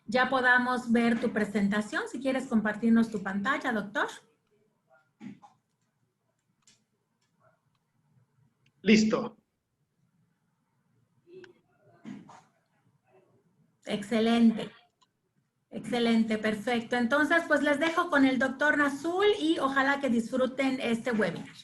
ya podamos ver tu presentación. Si quieres compartirnos tu pantalla, doctor. Listo. Excelente. Excelente, perfecto. Entonces, pues les dejo con el doctor Nazul y ojalá que disfruten este webinar.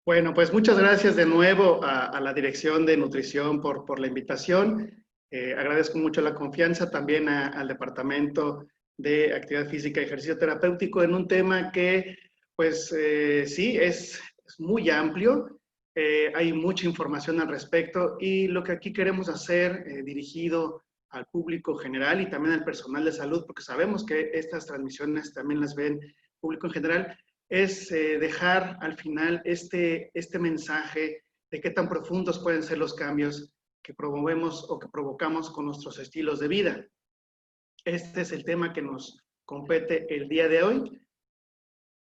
Bueno, pues muchas gracias de nuevo a la Dirección de Nutrición por la invitación. Agradezco mucho la confianza también al Departamento de Actividad Física y Ejercicio Terapéutico en un tema que, pues sí, es muy amplio. Hay mucha información al respecto y lo que aquí queremos hacer dirigido al público general y también al personal de salud, porque sabemos que estas transmisiones también las ven público en general, es dejar al final este mensaje de qué tan profundos pueden ser los cambios que promovemos o que provocamos con nuestros estilos de vida. Este es el tema que nos compete el día de hoy.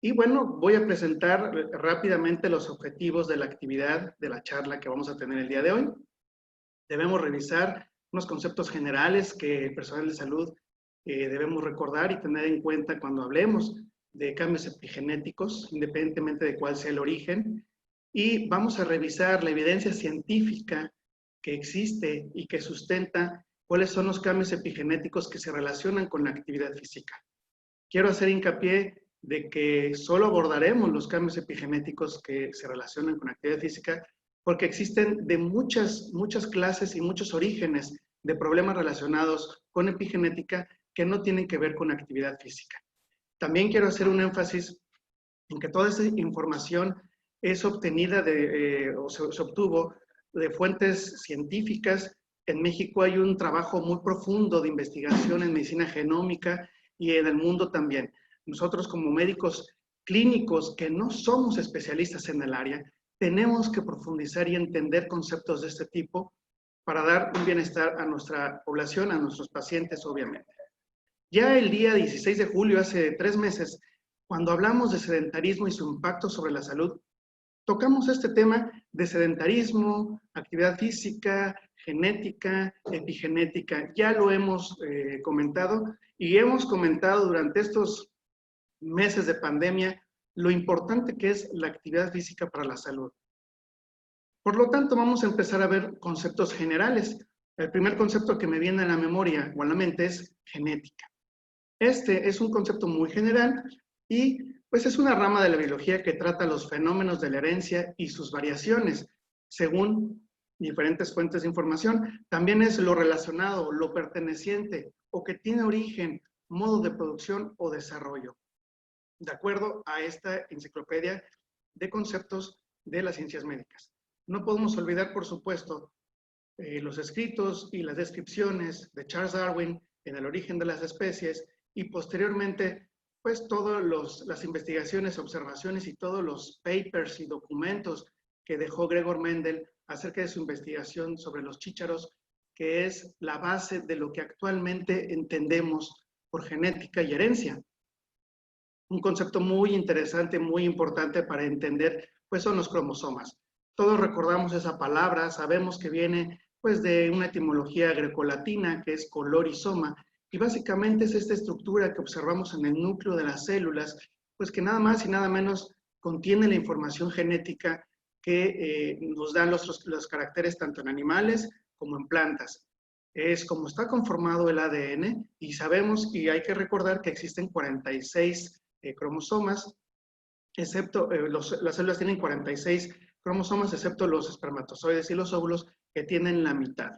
Y bueno, voy a presentar rápidamente los objetivos de la actividad de la charla que vamos a tener el día de hoy. Debemos revisar unos conceptos generales que el personal de salud debemos recordar y tener en cuenta cuando hablemos de cambios epigenéticos, independientemente de cuál sea el origen. Y vamos a revisar la evidencia científica que existe y que sustenta cuáles son los cambios epigenéticos que se relacionan con la actividad física. Quiero hacer hincapié de que solo abordaremos los cambios epigenéticos que se relacionan con la actividad física porque existen de muchas clases y muchos orígenes de problemas relacionados con epigenética que no tienen que ver con actividad física. También quiero hacer un énfasis en que toda esa información es obtenida o se obtuvo de fuentes científicas. En México hay un trabajo muy profundo de investigación en medicina genómica y en el mundo también. Nosotros como médicos clínicos que no somos especialistas en el área, tenemos que profundizar y entender conceptos de este tipo para dar un bienestar a nuestra población, a nuestros pacientes, obviamente. Ya el día 16 de julio, hace 3 meses, cuando hablamos de sedentarismo y su impacto sobre la salud, tocamos este tema de sedentarismo, actividad física, genética, epigenética. Ya lo hemos comentado y hemos comentado durante estos meses de pandemia lo importante que es la actividad física para la salud. Por lo tanto, vamos a empezar a ver conceptos generales. El primer concepto que me viene a la memoria o a la mente es genética. Este es un concepto muy general y pues es una rama de la biología que trata los fenómenos de la herencia y sus variaciones según diferentes fuentes de información. También es lo relacionado, lo perteneciente o que tiene origen, modo de producción o desarrollo, de acuerdo a esta enciclopedia de conceptos de las ciencias médicas. No podemos olvidar, por supuesto, los escritos y las descripciones de Charles Darwin en El origen de las especies y posteriormente, pues todas las investigaciones, observaciones y todos los papers y documentos que dejó Gregor Mendel acerca de su investigación sobre los chícharos, que es la base de lo que actualmente entendemos por genética y herencia. Un concepto muy interesante, muy importante para entender, pues son los cromosomas. Todos recordamos esa palabra, sabemos que viene pues de una etimología grecolatina que es color y soma, y básicamente es esta estructura que observamos en el núcleo de las células, pues que nada más y nada menos contiene la información genética que nos dan los caracteres tanto en animales como en plantas. Es como está conformado el ADN y sabemos y hay que recordar que existen 46 cromosomas, excepto las células tienen 46 cromosomas, excepto los espermatozoides y los óvulos que tienen la mitad.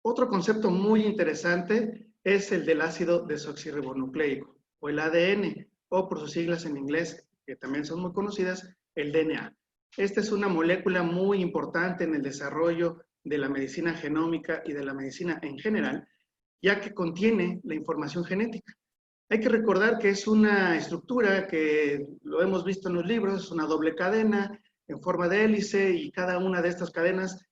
Otro concepto muy interesante es el del ácido desoxirribonucleico, o el ADN, o por sus siglas en inglés, que también son muy conocidas, el DNA. Esta es una molécula muy importante en el desarrollo de la medicina genómica y de la medicina en general, ya que contiene la información genética. Hay que recordar que es una estructura que lo hemos visto en los libros, es una doble cadena en forma de hélice y cada una de estas cadenas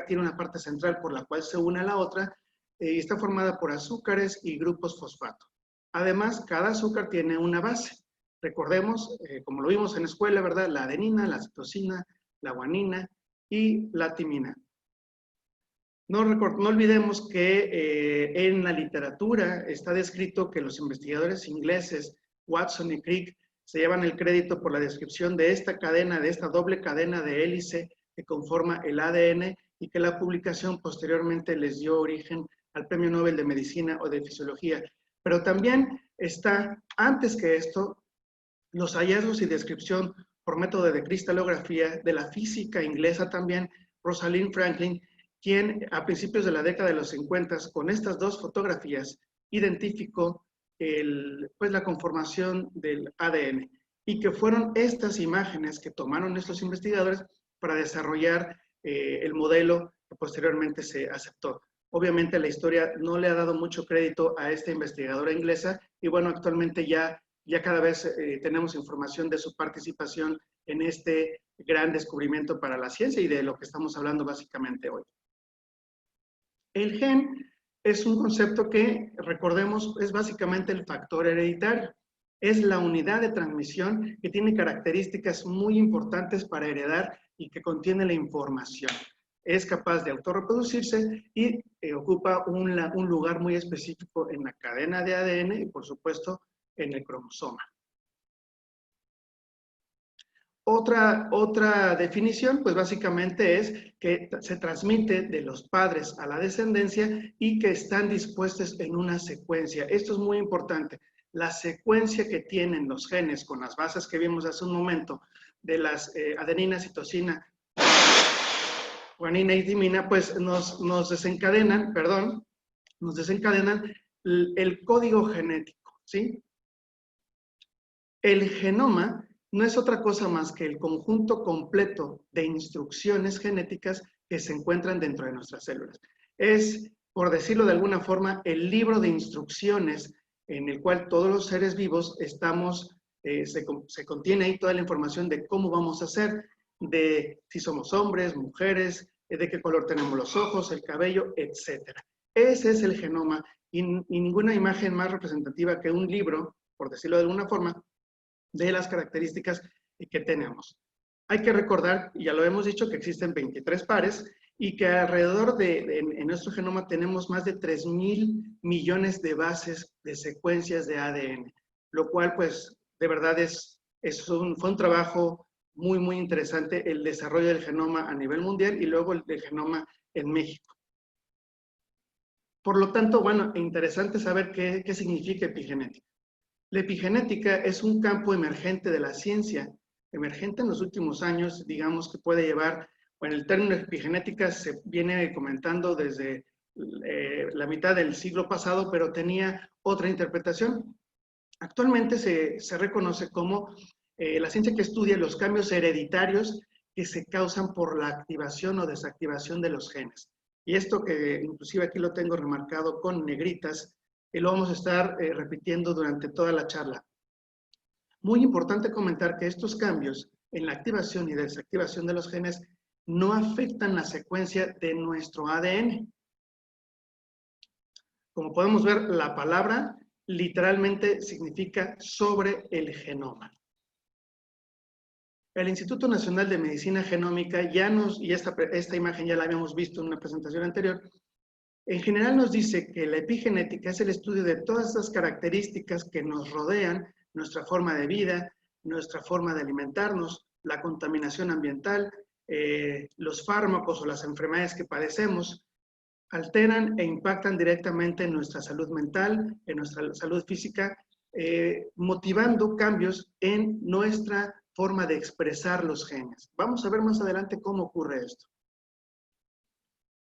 tiene una parte central por la cual se une a la otra y está formada por azúcares y grupos fosfato. Además, cada azúcar tiene una base. Recordemos, como lo vimos en la escuela, ¿verdad? La adenina, la citosina, la guanina y la timina. No olvidemos que en la literatura está descrito que los investigadores ingleses, Watson y Crick, se llevan el crédito por la descripción de esta cadena, de esta doble cadena de hélice que conforma el ADN, y que la publicación posteriormente les dio origen al Premio Nobel de Medicina o de Fisiología. Pero también está, antes que esto, los hallazgos y descripción por método de cristalografía de la física inglesa también, Rosalind Franklin, quien a principios de la década de los 50, con estas dos fotografías, identificó la conformación del ADN, y que fueron estas imágenes que tomaron estos investigadores para desarrollar el modelo que posteriormente se aceptó. Obviamente la historia no le ha dado mucho crédito a esta investigadora inglesa, y bueno, actualmente ya cada vez tenemos información de su participación en este gran descubrimiento para la ciencia y de lo que estamos hablando básicamente hoy. El gen es un concepto que, recordemos, es básicamente el factor hereditario. Es la unidad de transmisión que tiene características muy importantes para heredar y que contiene la información. Es capaz de autorreproducirse y ocupa un lugar muy específico en la cadena de ADN y, por supuesto, en el cromosoma. Otra definición, pues básicamente es que se transmite de los padres a la descendencia y que están dispuestos en una secuencia. Esto es muy importante. La secuencia que tienen los genes con las bases que vimos hace un momento de las adenina, citosina, guanina y timina, pues nos desencadenan el código genético, ¿sí? El genoma no es otra cosa más que el conjunto completo de instrucciones genéticas que se encuentran dentro de nuestras células. Es, por decirlo de alguna forma, el libro de instrucciones en el cual todos los seres vivos estamos, se contiene ahí toda la información de cómo vamos a ser, de si somos hombres, mujeres, de qué color tenemos los ojos, el cabello, etc. Ese es el genoma, y ninguna imagen más representativa que un libro, por decirlo de alguna forma, de las características que tenemos. Hay que recordar, y ya lo hemos dicho, que existen 23 pares y que alrededor en nuestro genoma tenemos más de 3.000 millones de bases de secuencias de ADN, lo cual pues de verdad fue un trabajo muy, muy interesante el desarrollo del genoma a nivel mundial y luego el del genoma en México. Por lo tanto, bueno, interesante saber qué significa epigenética. La epigenética es un campo emergente de la ciencia, emergente en los últimos años, digamos que puede llevar, bueno, el término epigenética se viene comentando desde la mitad del siglo pasado, pero tenía otra interpretación. Actualmente se reconoce como la ciencia que estudia los cambios hereditarios que se causan por la activación o desactivación de los genes. Y esto que inclusive aquí lo tengo remarcado con negritas, y lo vamos a estar repitiendo durante toda la charla. Muy importante comentar que estos cambios en la activación y desactivación de los genes no afectan la secuencia de nuestro ADN. Como podemos ver, la palabra literalmente significa sobre el genoma. El Instituto Nacional de Medicina Genómica y esta imagen ya la habíamos visto en una presentación anterior, en general nos dice que la epigenética es el estudio de todas esas características que nos rodean, nuestra forma de vida, nuestra forma de alimentarnos, la contaminación ambiental, los fármacos o las enfermedades que padecemos, alteran e impactan directamente en nuestra salud mental, en nuestra salud física, motivando cambios en nuestra forma de expresar los genes. Vamos a ver más adelante cómo ocurre esto.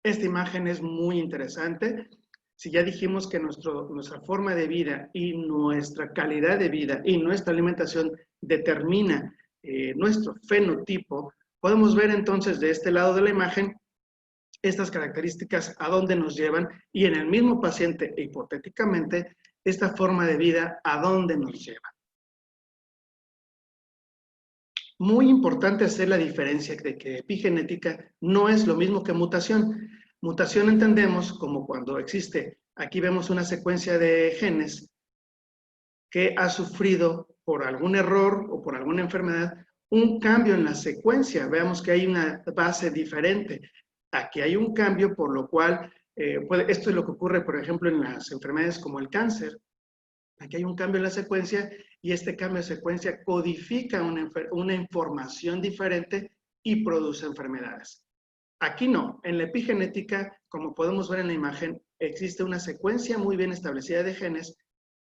Esta imagen es muy interesante. Si ya dijimos que nuestra forma de vida y nuestra calidad de vida y nuestra alimentación determina nuestro fenotipo, podemos ver entonces de este lado de la imagen estas características a dónde nos llevan y en el mismo paciente, hipotéticamente, esta forma de vida a dónde nos lleva. Muy importante hacer la diferencia de que epigenética no es lo mismo que mutación. Mutación entendemos como cuando existe, aquí vemos una secuencia de genes que ha sufrido por algún error o por alguna enfermedad un cambio en la secuencia. Veamos que hay una base diferente. aquí hay un cambio, por lo cual, esto es lo que ocurre, por ejemplo, en las enfermedades como el cáncer. Aquí hay un cambio en la secuencia y este cambio de secuencia codifica una información diferente y produce enfermedades. Aquí no, en la epigenética, como podemos ver en la imagen, existe una secuencia muy bien establecida de genes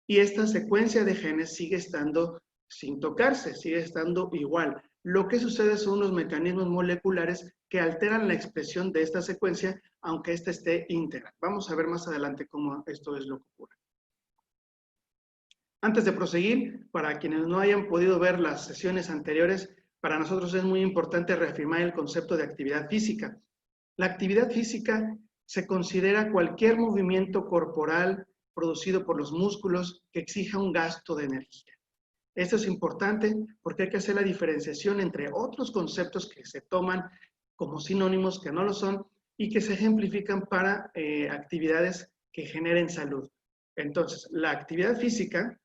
y esta secuencia de genes sigue estando sin tocarse, sigue estando igual. Lo que sucede son unos mecanismos moleculares que alteran la expresión de esta secuencia, aunque ésta esté íntegra. Vamos a ver más adelante cómo esto es lo que ocurre. Antes de proseguir, para quienes no hayan podido ver las sesiones anteriores, para nosotros es muy importante reafirmar el concepto de actividad física. La actividad física se considera cualquier movimiento corporal producido por los músculos que exija un gasto de energía. Esto es importante porque hay que hacer la diferenciación entre otros conceptos que se toman como sinónimos, que no lo son, y que se ejemplifican para actividades que generen salud. Entonces, la actividad física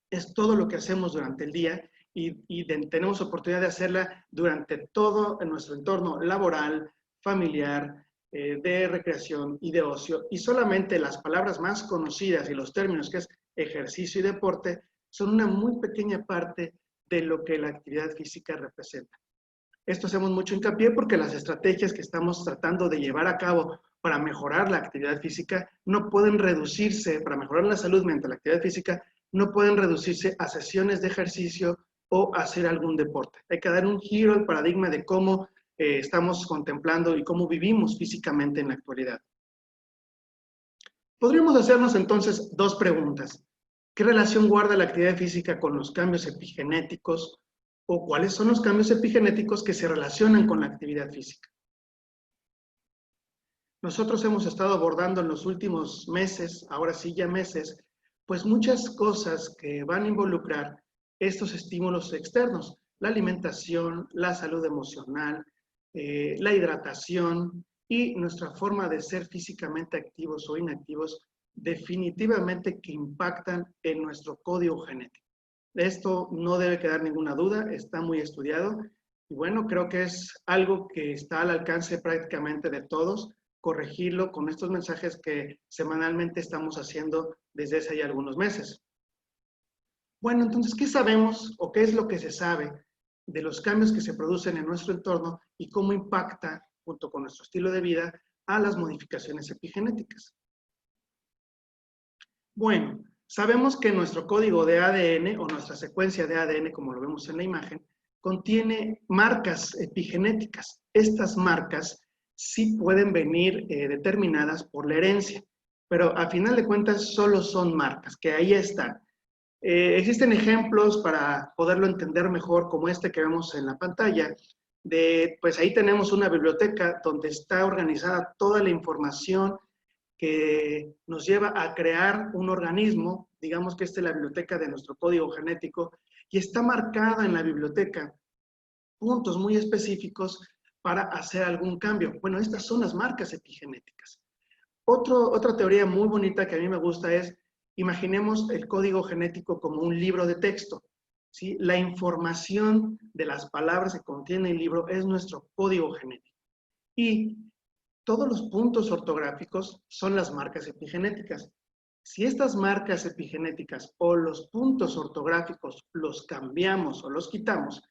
es todo lo que hacemos durante el día y tenemos oportunidad de hacerla durante todo nuestro entorno laboral, familiar, de recreación y de ocio. Y solamente las palabras más conocidas y los términos que es ejercicio y deporte son una muy pequeña parte de lo que la actividad física representa. Esto hacemos mucho hincapié porque las estrategias que estamos tratando de llevar a cabo para mejorar la actividad física no pueden reducirse, para mejorar la salud mediante la actividad física, no pueden reducirse a sesiones de ejercicio o hacer algún deporte. Hay que dar un giro al paradigma de cómo estamos contemplando y cómo vivimos físicamente en la actualidad. Podríamos hacernos entonces dos preguntas. ¿Qué relación guarda la actividad física con los cambios epigenéticos? ¿O cuáles son los cambios epigenéticos que se relacionan con la actividad física? Nosotros hemos estado abordando en los últimos meses, ahora sí ya meses, pues muchas cosas que van a involucrar estos estímulos externos, la alimentación, la salud emocional, la hidratación y nuestra forma de ser físicamente activos o inactivos, definitivamente que impactan en nuestro código genético. De esto no debe quedar ninguna duda, está muy estudiado y bueno, creo que es algo que está al alcance prácticamente de todos, corregirlo con estos mensajes que semanalmente estamos haciendo desde hace ya algunos meses. Bueno, entonces, ¿qué sabemos o qué es lo que se sabe de los cambios que se producen en nuestro entorno y cómo impacta, junto con nuestro estilo de vida, a las modificaciones epigenéticas? Bueno, sabemos que nuestro código de ADN o nuestra secuencia de ADN, como lo vemos en la imagen, contiene marcas epigenéticas. Estas marcas sí pueden venir determinadas por la herencia, pero a final de cuentas solo son marcas, que ahí están. Existen ejemplos para poderlo entender mejor, como este que vemos en la pantalla, pues ahí tenemos una biblioteca donde está organizada toda la información que nos lleva a crear un organismo, digamos que esta es la biblioteca de nuestro código genético, y está marcada en la biblioteca puntos muy específicos para hacer algún cambio. Bueno, estas son las marcas epigenéticas. Otra teoría muy bonita que a mí me gusta es, imaginemos el código genético como un libro de texto, ¿sí? La información de las palabras que contiene el libro es nuestro código genético. Y todos los puntos ortográficos son las marcas epigenéticas. Si estas marcas epigenéticas o los puntos ortográficos los cambiamos o los quitamos,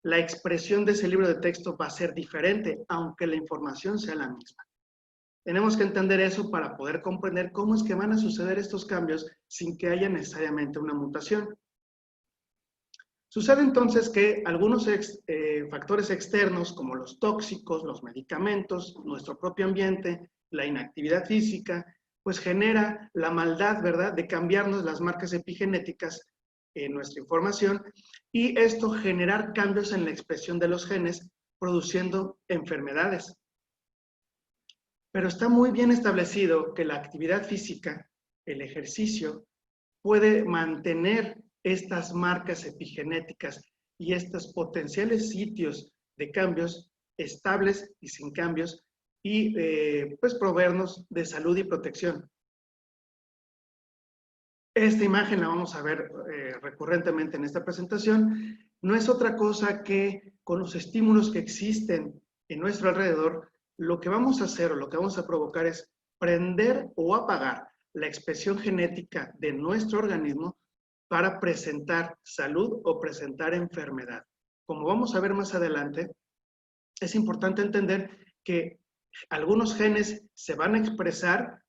la expresión de ese libro de texto va a ser diferente, aunque la información sea la misma. Tenemos que entender eso para poder comprender cómo es que van a suceder estos cambios sin que haya necesariamente una mutación. Sucede entonces que algunos factores externos, como los tóxicos, los medicamentos, nuestro propio ambiente, la inactividad física, pues genera la maldad, ¿verdad?, de cambiarnos las marcas epigenéticas en nuestra información y esto generar cambios en la expresión de los genes, produciendo enfermedades. Pero está muy bien establecido que la actividad física, el ejercicio, puede mantener estas marcas epigenéticas y estos potenciales sitios de cambios estables y sin cambios y pues proveernos de salud y protección. Esta imagen la vamos a ver recurrentemente en esta presentación. No es otra cosa que con los estímulos que existen en nuestro alrededor, lo que vamos a hacer o lo que vamos a provocar es prender o apagar la expresión genética de nuestro organismo para presentar salud o presentar enfermedad. Como vamos a ver más adelante, es importante entender que algunos genes se van a expresar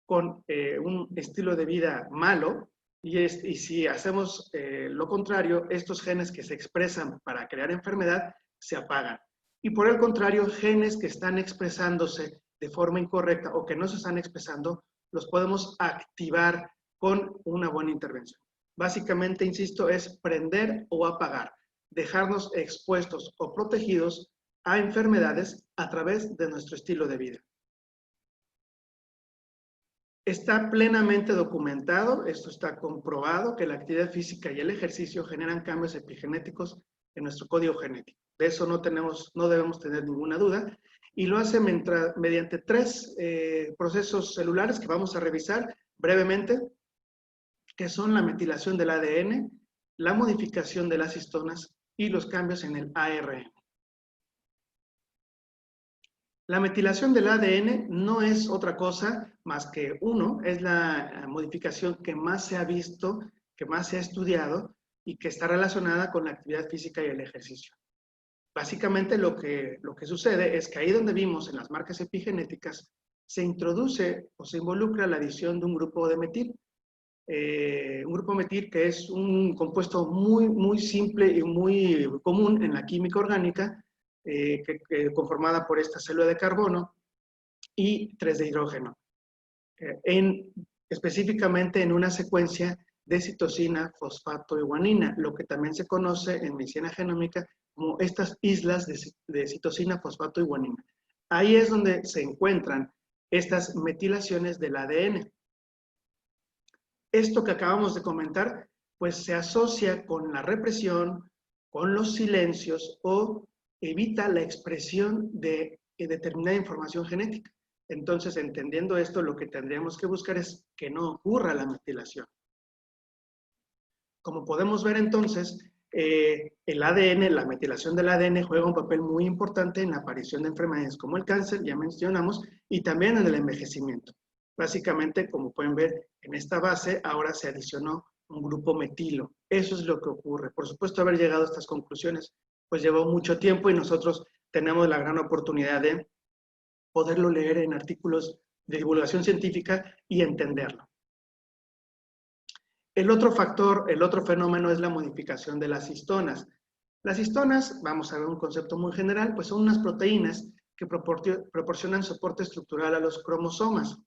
con un estilo de vida malo y si hacemos lo contrario, estos genes que se expresan para crear enfermedad se apagan. Y por el contrario, genes que están expresándose de forma incorrecta o que no se están expresando, los podemos activar con una buena intervención. Básicamente, insisto, es prender o apagar, dejarnos expuestos o protegidos a enfermedades a través de nuestro estilo de vida. Está plenamente documentado, esto está comprobado, que la actividad física y el ejercicio generan cambios epigenéticos en nuestro código genético. De eso no debemos tener ninguna duda. Y lo hace mediante 3 procesos celulares que vamos a revisar brevemente, que son la metilación del ADN, la modificación de las histonas y los cambios en el ARN. La metilación del ADN no es otra cosa más que es la modificación que más se ha visto, que más se ha estudiado y que está relacionada con la actividad física y el ejercicio. Básicamente lo que sucede es que ahí donde vimos en las marcas epigenéticas se introduce o se involucra la adición de un grupo de metil. Un grupo metil que es un compuesto muy simple y muy común en la química orgánica, conformada por esta célula de carbono y 3 de hidrógeno, específicamente en una secuencia de citosina, fosfato y guanina, lo que también se conoce en medicina genómica como estas islas de citosina, fosfato y guanina. Ahí es donde se encuentran estas metilaciones del ADN. Esto que acabamos de comentar, pues se asocia con la represión, con los silencios o evita la expresión de determinada información genética. Entonces, entendiendo esto, lo que tendríamos que buscar es que no ocurra la metilación. Como podemos ver entonces, el ADN, la metilación del ADN juega un papel muy importante en la aparición de enfermedades como el cáncer, ya mencionamos, y también en el envejecimiento. Básicamente, como pueden ver, en esta base ahora se adicionó un grupo metilo. Eso es lo que ocurre. Por supuesto, haber llegado a estas conclusiones pues llevó mucho tiempo y nosotros tenemos la gran oportunidad de poderlo leer en artículos de divulgación científica y entenderlo. El otro factor, el otro fenómeno es la modificación de las histonas. Las histonas, vamos a ver un concepto muy general, pues son unas proteínas que proporcionan soporte estructural a los cromosomas.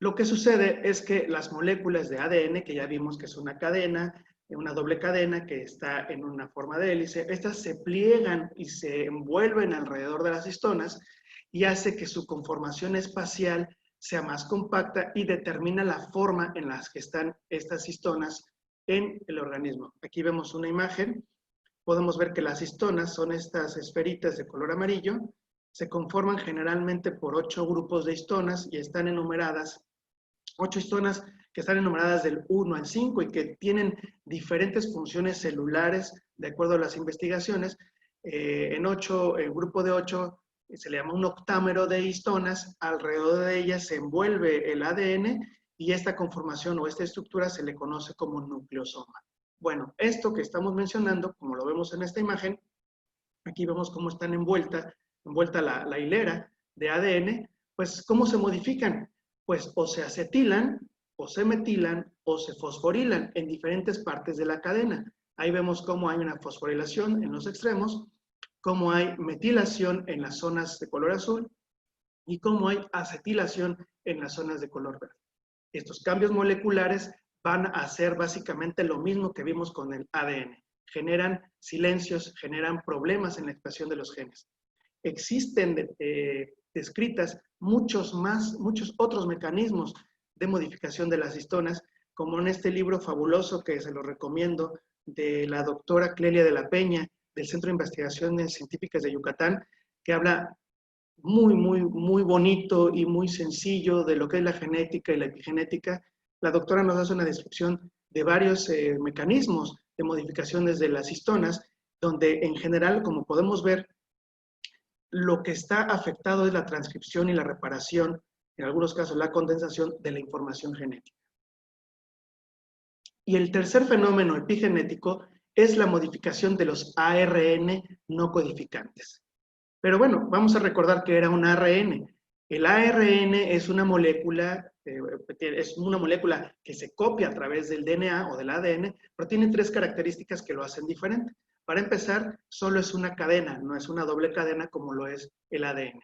Lo que sucede es que las moléculas de ADN, que ya vimos que es una cadena, una doble cadena que está en una forma de hélice, estas se pliegan y se envuelven alrededor de las histonas y hace que su conformación espacial sea más compacta y determina la forma en la que están estas histonas en el organismo. Aquí vemos una imagen, podemos ver que las histonas son estas esferitas de color amarillo, se conforman generalmente por 8 grupos de histonas y están enumeradas, 8 histonas que están enumeradas del 1 al 5 y que tienen diferentes funciones celulares de acuerdo a las investigaciones. En grupo de 8 se le llama un octámero de histonas, alrededor de ellas se envuelve el ADN y esta conformación o esta estructura se le conoce como nucleosoma. Bueno, esto que estamos mencionando, como lo vemos en esta imagen, aquí vemos cómo están envuelta la hilera de ADN, pues ¿cómo se modifican? Pues o se acetilan, o se metilan, o se fosforilan en diferentes partes de la cadena. Ahí vemos cómo hay una fosforilación en los extremos, cómo hay metilación en las zonas de color azul y cómo hay acetilación en las zonas de color verde. Estos cambios moleculares van a hacer básicamente lo mismo que vimos con el ADN. Generan silencios, generan problemas en la expresión de los genes. Existen descritas muchos otros mecanismos de modificación de las histonas, como en este libro fabuloso que se lo recomiendo, de la doctora Clelia de la Peña, del Centro de Investigaciones Científicas de Yucatán, que habla muy bonito y muy sencillo de lo que es la genética y la epigenética. La doctora nos hace una descripción de varios mecanismos de modificaciones de las histonas, donde en general, como podemos ver, lo que está afectado es la transcripción y la reparación, en algunos casos la condensación de la información genética. Y el tercer fenómeno epigenético es la modificación de los ARN no codificantes. Pero bueno, vamos a recordar que era un ARN. El ARN es una molécula que se copia a través del DNA o del ADN, pero tiene tres características que lo hacen diferente. Para empezar, solo es una cadena, no es una doble cadena como lo es el ADN.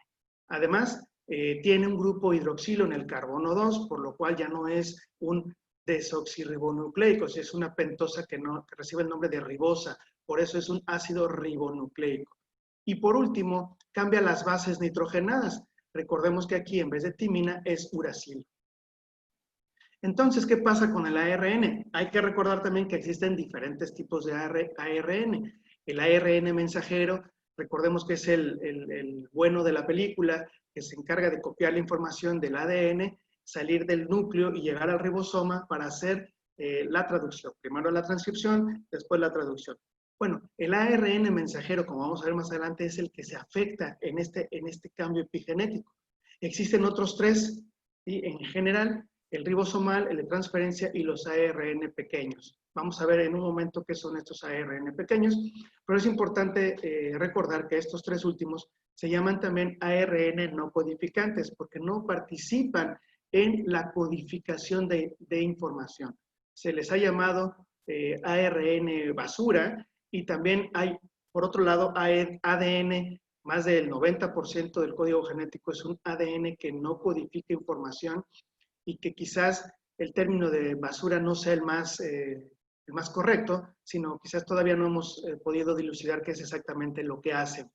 Además, tiene un grupo hidroxilo en el carbono 2, por lo cual ya no es un desoxirribonucleico, es una pentosa que recibe el nombre de ribosa, por eso es un ácido ribonucleico. Y por último, cambia las bases nitrogenadas. Recordemos que aquí en vez de timina es uracilo. Entonces, ¿qué pasa con el ARN? Hay que recordar también que existen diferentes tipos de ARN. El ARN mensajero, recordemos que es el bueno de la película, que se encarga de copiar la información del ADN, salir del núcleo y llegar al ribosoma para hacer la traducción. Primero la transcripción, después la traducción. Bueno, el ARN mensajero, como vamos a ver más adelante, es el que se afecta en este cambio epigenético. Existen otros tres, ¿sí? En general, el ribosomal, el de transferencia y los ARN pequeños. Vamos a ver en un momento qué son estos ARN pequeños, pero es importante recordar que estos tres últimos se llaman también ARN no codificantes porque no participan en la codificación de información. Se les ha llamado ARN basura y también hay, por otro lado, ADN, más del 90% del código genético es un ADN que no codifica información y que quizás el término de basura no sea el más correcto, sino quizás todavía no hemos podido dilucidar qué es exactamente lo que hace.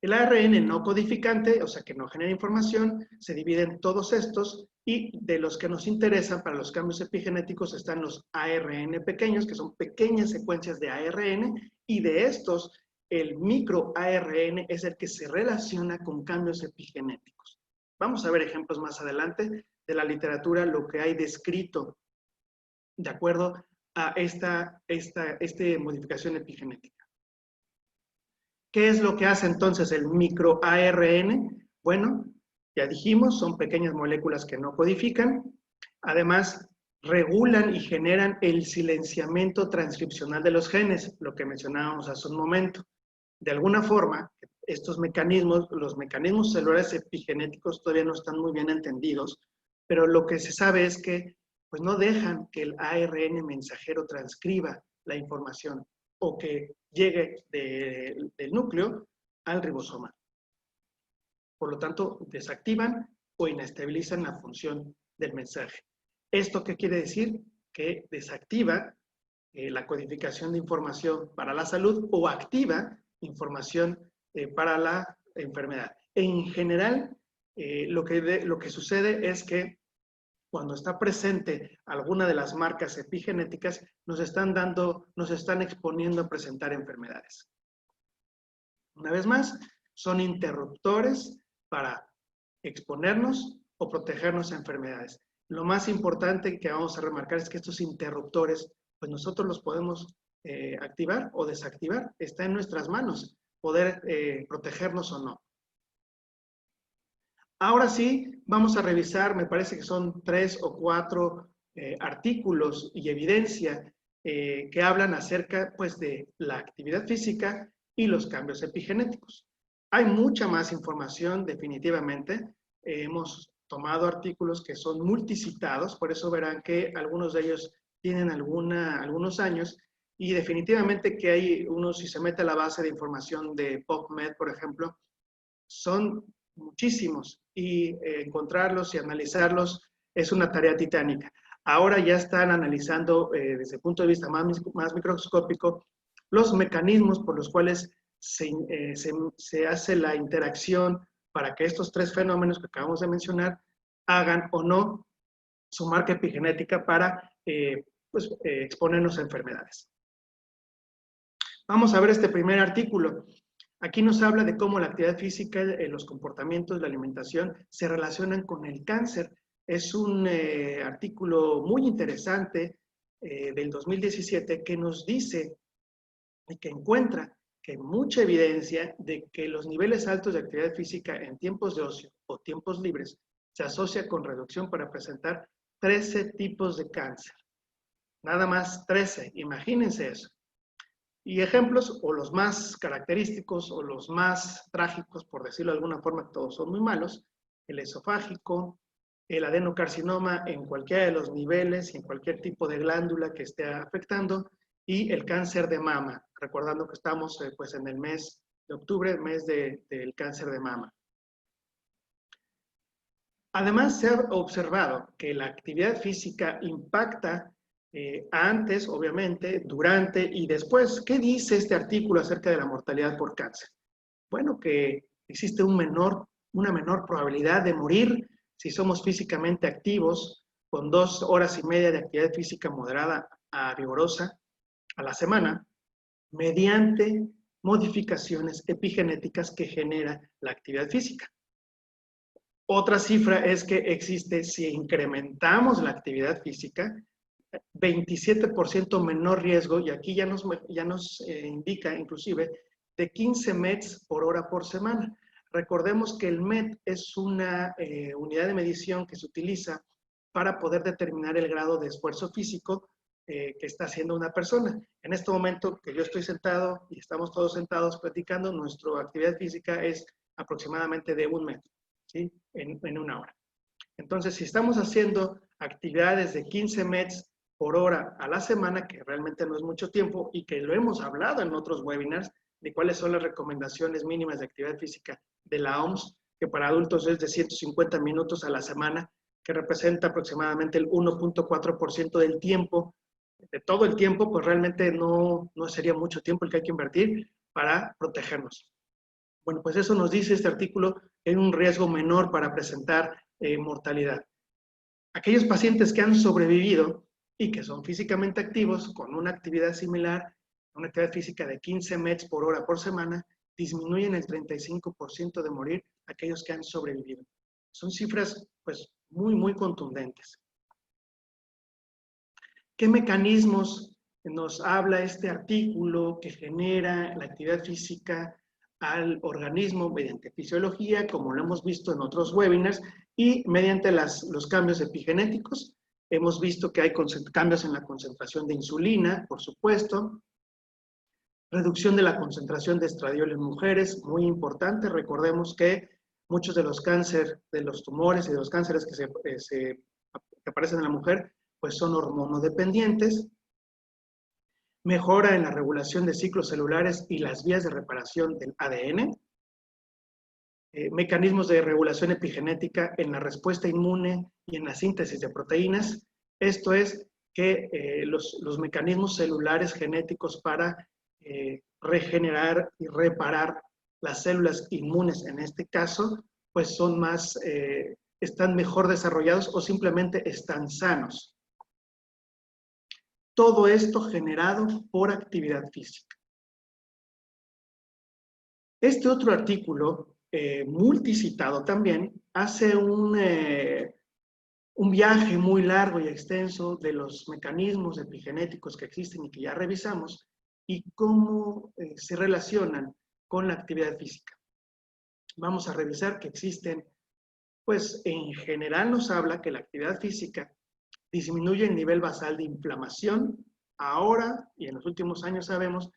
El ARN no codificante, o sea que no genera información, se divide en todos estos y de los que nos interesan para los cambios epigenéticos están los ARN pequeños, que son pequeñas secuencias de ARN, y de estos el microARN es el que se relaciona con cambios epigenéticos. Vamos a ver ejemplos más adelante de la literatura, lo que hay descrito de acuerdo a esta modificación epigenética. ¿Qué es lo que hace entonces el microARN? Bueno, ya dijimos, son pequeñas moléculas que no codifican. Además, regulan y generan el silenciamiento transcripcional de los genes, lo que mencionábamos hace un momento. De alguna forma, estos mecanismos, los mecanismos celulares epigenéticos todavía no están muy bien entendidos, pero lo que se sabe es que pues, no dejan que el ARN mensajero transcriba la información o que llegue del núcleo al ribosoma. Por lo tanto, desactivan o inestabilizan la función del mensaje. ¿Esto qué quiere decir? Que desactiva la codificación de información para la salud o activa información para la enfermedad. En general, lo que sucede es que cuando está presente alguna de las marcas epigenéticas, nos están exponiendo a presentar enfermedades. Una vez más, son interruptores para exponernos o protegernos a enfermedades. Lo más importante que vamos a remarcar es que estos interruptores, pues nosotros los podemos activar o desactivar. Está en nuestras manos poder protegernos o no. Ahora sí, vamos a revisar, me parece que son 3 o 4 artículos y evidencia que hablan acerca pues, de la actividad física y los cambios epigenéticos. Hay mucha más información, definitivamente. Hemos tomado artículos que son multicitados, por eso verán que algunos de ellos tienen algunos años, y definitivamente que hay unos, si se mete a la base de información de PubMed, por ejemplo, son muchísimos, y encontrarlos y analizarlos es una tarea titánica. Ahora ya están analizando desde el punto de vista más microscópico los mecanismos por los cuales se hace la interacción para que estos tres fenómenos que acabamos de hagan o no su marca epigenética para exponernos a enfermedades. Vamos a ver este primer artículo. Aquí nos habla de cómo la actividad física, los comportamientos, la alimentación se relacionan con el cáncer. Es un artículo muy interesante del 2017 que nos dice y que encuentra que hay mucha evidencia de que los niveles altos de actividad física en tiempos de ocio o tiempos libres se asocia con reducción para presentar 13 tipos de cáncer. Nada más 13, imagínense eso. Y ejemplos, o los más característicos, o los más trágicos, por decirlo de alguna forma, todos son muy malos: el esofágico, el adenocarcinoma en cualquiera de los niveles y en cualquier tipo de glándula que esté afectando, y el cáncer de mama, recordando que estamos pues en el mes de octubre, mes del cáncer de mama. Además, se ha observado que la actividad física impacta antes, obviamente, durante y después. ¿Qué dice este artículo acerca de la mortalidad por cáncer? Bueno, que existe una menor probabilidad de morir si somos físicamente activos, con 2 horas y media de actividad física moderada a vigorosa a la semana, mediante modificaciones epigenéticas que genera la actividad física. Otra cifra es que existe, si incrementamos la actividad física, 27% menor riesgo, y aquí ya nos indica inclusive de 15 METs por hora por semana. Recordemos que el MET es una unidad de medición que se utiliza para poder determinar el grado de esfuerzo físico que está haciendo una persona. En este momento que yo estoy sentado y estamos todos sentados platicando, nuestra actividad física es aproximadamente de 1 metro, ¿sí? En una hora. Entonces, si estamos haciendo actividades de 15 METs por hora a la semana, que realmente no es mucho tiempo, y que lo hemos hablado en otros webinars, de cuáles son las recomendaciones mínimas de actividad física de la OMS, que para adultos es de 150 minutos a la semana, que representa aproximadamente el 1.4% del tiempo, de todo el tiempo, pues realmente no sería mucho tiempo el que hay que invertir para protegernos. Bueno, pues eso nos dice este artículo, que hay un riesgo menor para presentar mortalidad. Aquellos pacientes que han sobrevivido y que son físicamente activos con una actividad similar, una actividad física de 15 METs por hora por semana, disminuyen el 35% de morir aquellos que han sobrevivido. Son cifras pues muy contundentes. ¿Qué mecanismos nos habla este artículo que genera la actividad física al organismo mediante fisiología, como lo hemos visto en otros webinars, y mediante los cambios epigenéticos? Hemos visto que hay cambios en la concentración de insulina, por supuesto, reducción de la concentración de estradiol en mujeres, muy importante. Recordemos que muchos de los cánceres, de los tumores y de los cánceres que aparecen en la mujer, pues son hormonodependientes. Mejora en la regulación de ciclos celulares y las vías de reparación del ADN. Mecanismos de regulación epigenética en la respuesta inmune y en la síntesis de proteínas. Esto es que los mecanismos celulares genéticos para regenerar y reparar las células inmunes, en este caso, pues son están mejor desarrollados o simplemente están sanos. Todo esto generado por actividad física. Este otro artículo, multicitado también, hace un viaje muy largo y extenso de los mecanismos epigenéticos que existen y que ya revisamos, y cómo se relacionan con la actividad física. Vamos a revisar que existen, pues en general nos habla que la actividad física disminuye el nivel basal de inflamación. Ahora, y en los últimos años sabemos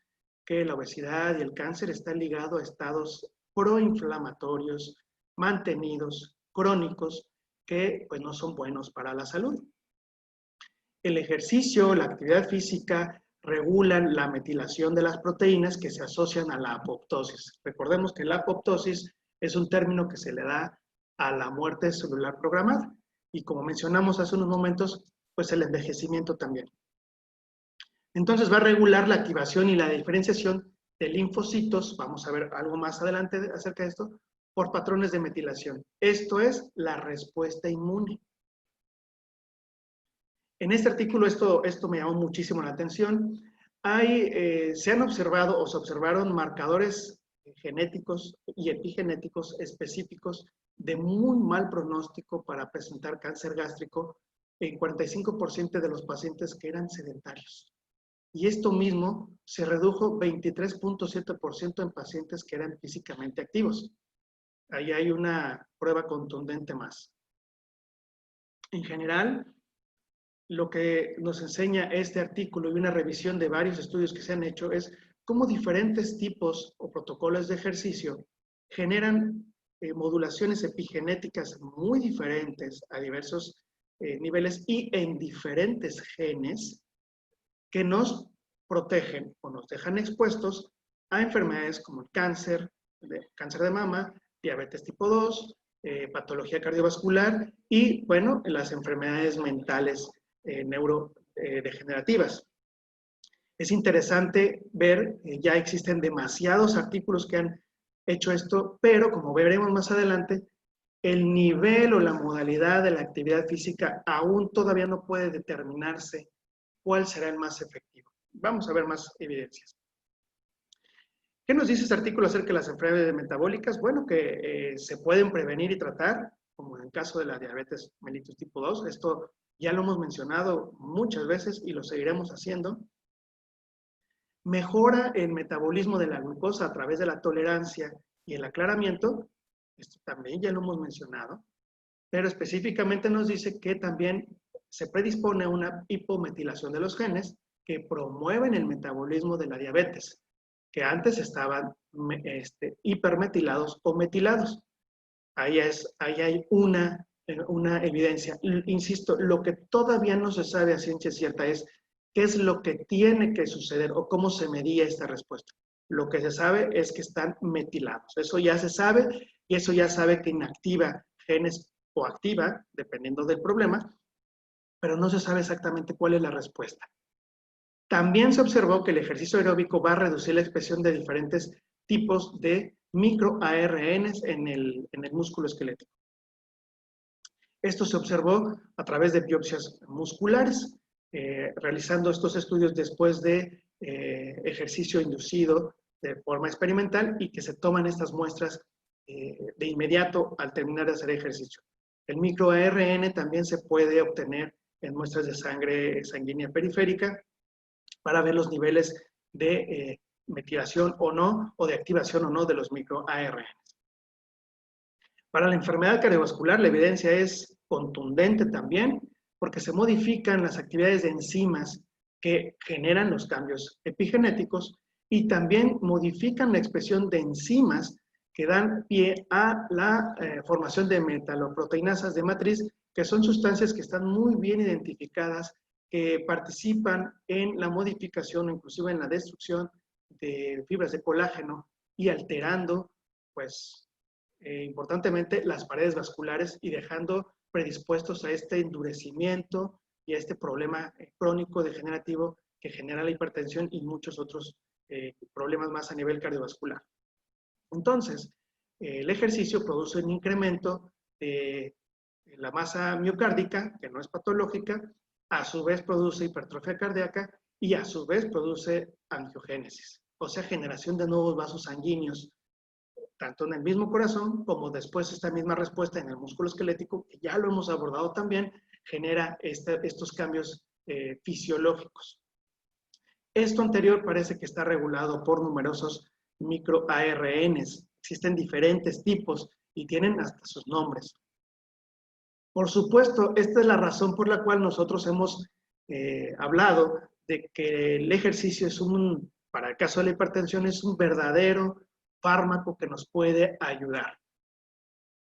que la obesidad y el cáncer están ligados a estados proinflamatorios, mantenidos, crónicos, que pues no son buenos para la salud. El ejercicio, la actividad física, regulan la metilación de las proteínas que se asocian a la apoptosis. Recordemos que la apoptosis es un término que se le da a la muerte celular programada. Y como mencionamos hace unos momentos, pues el envejecimiento también. Entonces va a regular la activación y la diferenciación de linfocitos, vamos a ver algo más adelante acerca de esto, por patrones de metilación. Esto es la respuesta inmune. En este artículo esto me llamó muchísimo la atención. Se han observado o se observaron marcadores genéticos y epigenéticos específicos de muy mal pronóstico para presentar cáncer gástrico en 45% de los pacientes que eran sedentarios. y esto mismo se redujo 23.7% en pacientes que eran físicamente activos. Ahí hay una prueba contundente más. En general, lo que nos enseña este artículo y una revisión de varios estudios que se han hecho es cómo diferentes tipos o protocolos de ejercicio generan modulaciones epigenéticas muy diferentes a diversos niveles y en diferentes genes que nos protegen o nos dejan expuestos a enfermedades como el cáncer de mama, diabetes tipo 2, patología cardiovascular y, bueno, las enfermedades mentales neurodegenerativas. Es interesante ver, ya existen demasiados artículos que han hecho esto, pero como veremos más adelante, el nivel o la modalidad de la actividad física aún todavía no puede determinarse cuál será el más efectivo. Vamos a ver más evidencias. ¿Qué nos dice este artículo acerca de las enfermedades metabólicas? Bueno, que se pueden prevenir y tratar, como en el caso de la diabetes mellitus tipo 2. Esto ya lo hemos mencionado muchas veces y lo seguiremos haciendo. Mejora el metabolismo de la glucosa a través de la tolerancia y el aclaramiento. Esto también ya lo hemos mencionado. Pero específicamente nos dice que también se predispone a una hipometilación de los genes que promueven el metabolismo de la diabetes, que antes estaban hipermetilados o metilados. Ahí hay una evidencia. Insisto, lo que todavía no se sabe a ciencia cierta es qué es lo que tiene que suceder o cómo se medía esta respuesta. Lo que se sabe es que están metilados. Eso ya se sabe y eso ya sabe que inactiva genes o activa, dependiendo del problema, pero no se sabe exactamente cuál es la respuesta. También se observó que el ejercicio aeróbico va a reducir la expresión de diferentes tipos de microARNs en el músculo esquelético. Esto se observó a través de biopsias musculares, realizando estos estudios después de ejercicio inducido de forma experimental y que se toman estas muestras de inmediato al terminar de hacer ejercicio. El microARN también se puede obtener en muestras de sangre sanguínea periférica para ver los niveles de metilación o no, o de activación o no de los microARN. Para la enfermedad cardiovascular, la evidencia es contundente también, porque se modifican las actividades de enzimas que generan los cambios epigenéticos y también modifican la expresión de enzimas que dan pie a la formación de metaloproteinasas de matriz, que son sustancias que están muy bien identificadas, que participan en la modificación o inclusive en la destrucción de fibras de colágeno y alterando, pues, importantemente las paredes vasculares y dejando predispuestos a este endurecimiento y a este problema crónico degenerativo que genera la hipertensión y muchos otros problemas más a nivel cardiovascular. Entonces, el ejercicio produce un incremento de la masa miocárdica, que no es patológica, a su vez produce hipertrofia cardíaca y a su vez produce angiogénesis, o sea, generación de nuevos vasos sanguíneos, tanto en el mismo corazón como después esta misma respuesta en el músculo esquelético, que ya lo hemos abordado también, genera estos cambios fisiológicos. Esto anterior parece que está regulado por numerosos microARNs. Existen diferentes tipos y tienen hasta sus nombres. Por supuesto, esta es la razón por la cual nosotros hemos hablado de que el ejercicio es para el caso de la hipertensión, es un verdadero fármaco que nos puede ayudar.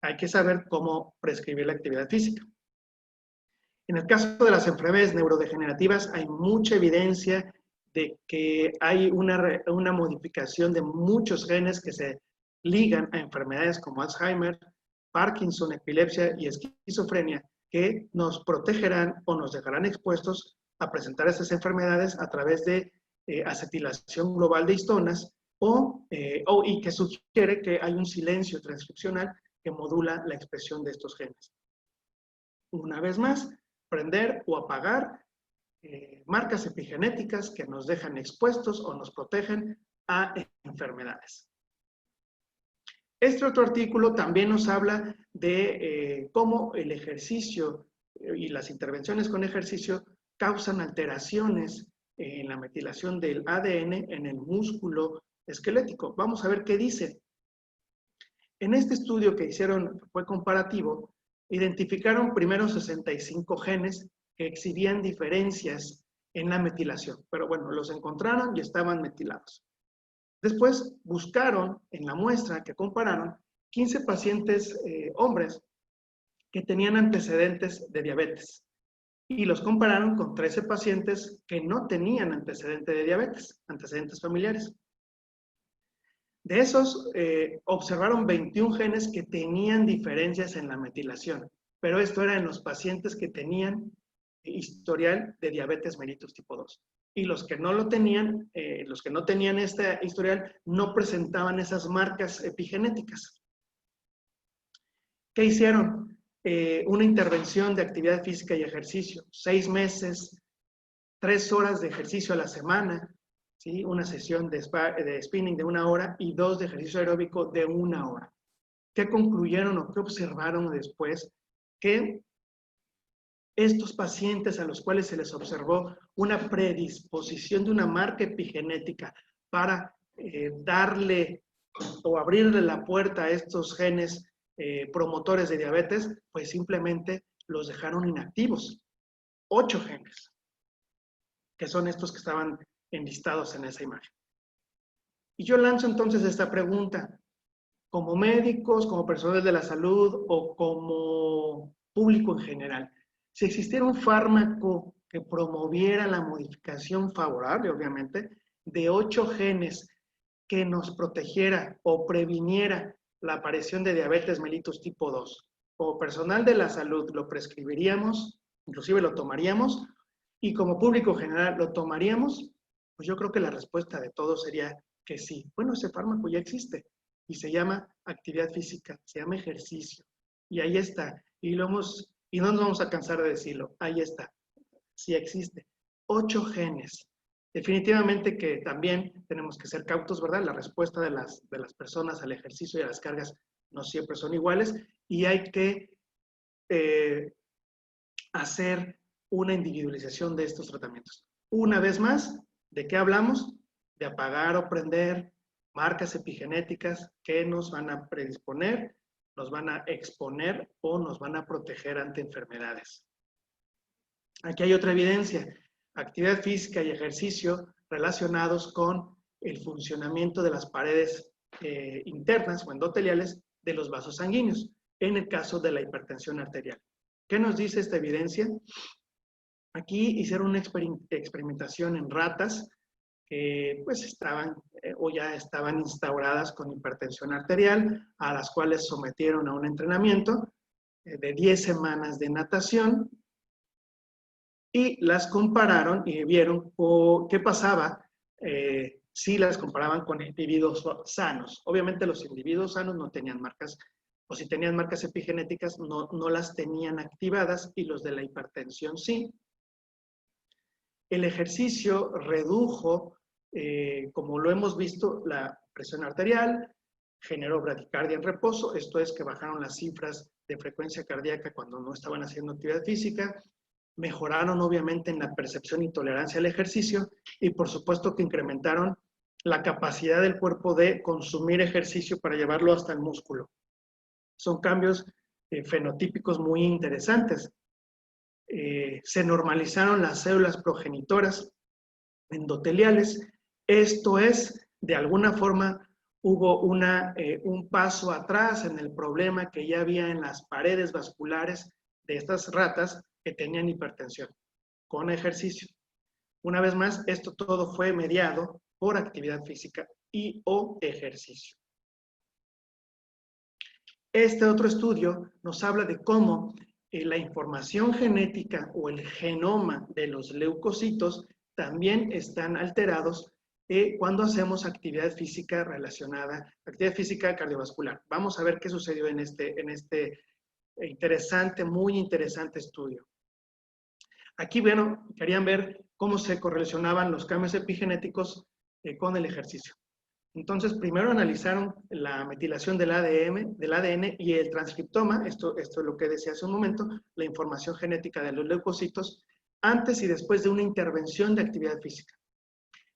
Hay que saber cómo prescribir la actividad física. En el caso de las enfermedades neurodegenerativas, hay mucha evidencia de que hay una modificación de muchos genes que se ligan a enfermedades como Alzheimer, Parkinson, epilepsia y esquizofrenia, que nos protegerán o nos dejarán expuestos a presentar estas enfermedades a través de acetilación global de histonas y que sugiere que hay un silencio transcripcional que modula la expresión de estos genes. Una vez más, prender o apagar marcas epigenéticas que nos dejan expuestos o nos protegen a enfermedades. Este otro artículo también nos habla de cómo el ejercicio y las intervenciones con ejercicio causan alteraciones en la metilación del ADN en el músculo esquelético. Vamos a ver qué dice. En este estudio que hicieron, fue comparativo, identificaron primero 65 genes que exhibían diferencias en la metilación. Pero bueno, los encontraron y estaban metilados. Después buscaron en la muestra que compararon 15 pacientes hombres que tenían antecedentes de diabetes y los compararon con 13 pacientes que no tenían antecedente de diabetes, antecedentes familiares. De esos, observaron 21 genes que tenían diferencias en la metilación, pero esto era en los pacientes que tenían historial de diabetes mellitus tipo 2. Y los que no lo tenían, los que no tenían este historial, no presentaban esas marcas epigenéticas. ¿Qué hicieron? Una intervención de actividad física y ejercicio, 6 meses, 3 horas de ejercicio a la semana, ¿sí? Una sesión de spinning de 1 hora y 2 de ejercicio aeróbico de 1 hora. ¿Qué concluyeron o qué observaron después? Que estos pacientes a los cuales se les observó una predisposición de una marca epigenética para darle o abrirle la puerta a estos genes promotores de diabetes, pues simplemente los dejaron inactivos. 8 genes, que son estos que estaban enlistados en esa imagen. Y yo lanzo entonces esta pregunta, como médicos, como personas de la salud o como público en general, si existiera un fármaco que promoviera la modificación favorable, obviamente, de 8 genes que nos protegiera o previniera la aparición de diabetes mellitus tipo 2, como personal de la salud lo prescribiríamos, inclusive lo tomaríamos, y como público general lo tomaríamos, pues yo creo que la respuesta de todos sería que sí. Bueno, ese fármaco ya existe y se llama actividad física, se llama ejercicio, y ahí está, y no nos vamos a cansar de decirlo, ahí está, sí existe. 8 genes. Definitivamente que también tenemos que ser cautos, ¿verdad? La respuesta de las personas al ejercicio y a las cargas no siempre son iguales y hay que hacer una individualización de estos tratamientos. Una vez más, ¿de qué hablamos? De apagar o prender marcas epigenéticas que nos van a predisponer, nos van a exponer o nos van a proteger ante enfermedades. Aquí hay otra evidencia. Actividad física y ejercicio relacionados con el funcionamiento de las paredes internas o endoteliales de los vasos sanguíneos, en el caso de la hipertensión arterial. ¿Qué nos dice esta evidencia? Aquí hicieron una experimentación en ratas que pues estaban o ya estaban instauradas con hipertensión arterial, a las cuales sometieron a un entrenamiento de 10 semanas de natación, y las compararon y vieron qué pasaba si las comparaban con individuos sanos. Obviamente los individuos sanos no tenían marcas, o si tenían marcas epigenéticas no las tenían activadas, y los de la hipertensión sí. El ejercicio redujo, como lo hemos visto, la presión arterial, generó bradicardia en reposo, esto es que bajaron las cifras de frecuencia cardíaca cuando no estaban haciendo actividad física, mejoraron obviamente en la percepción y tolerancia al ejercicio y por supuesto que incrementaron la capacidad del cuerpo de consumir ejercicio para llevarlo hasta el músculo. Son cambios fenotípicos muy interesantes. Se normalizaron las células progenitoras endoteliales. Esto es, de alguna forma, hubo un paso atrás en el problema que ya había en las paredes vasculares de estas ratas que tenían hipertensión con ejercicio. Una vez más, esto todo fue mediado por actividad física y o ejercicio. Este otro estudio nos habla de cómo la información genética o el genoma de los leucocitos también están alterados cuando hacemos actividad física relacionada, actividad física cardiovascular. Vamos a ver qué sucedió en este interesante, muy interesante estudio. Aquí, bueno, querían ver cómo se correlacionaban los cambios epigenéticos con el ejercicio. Entonces, primero analizaron la metilación del ADN y el transcriptoma, esto es lo que decía hace un momento, la información genética de los leucocitos, antes y después de una intervención de actividad física.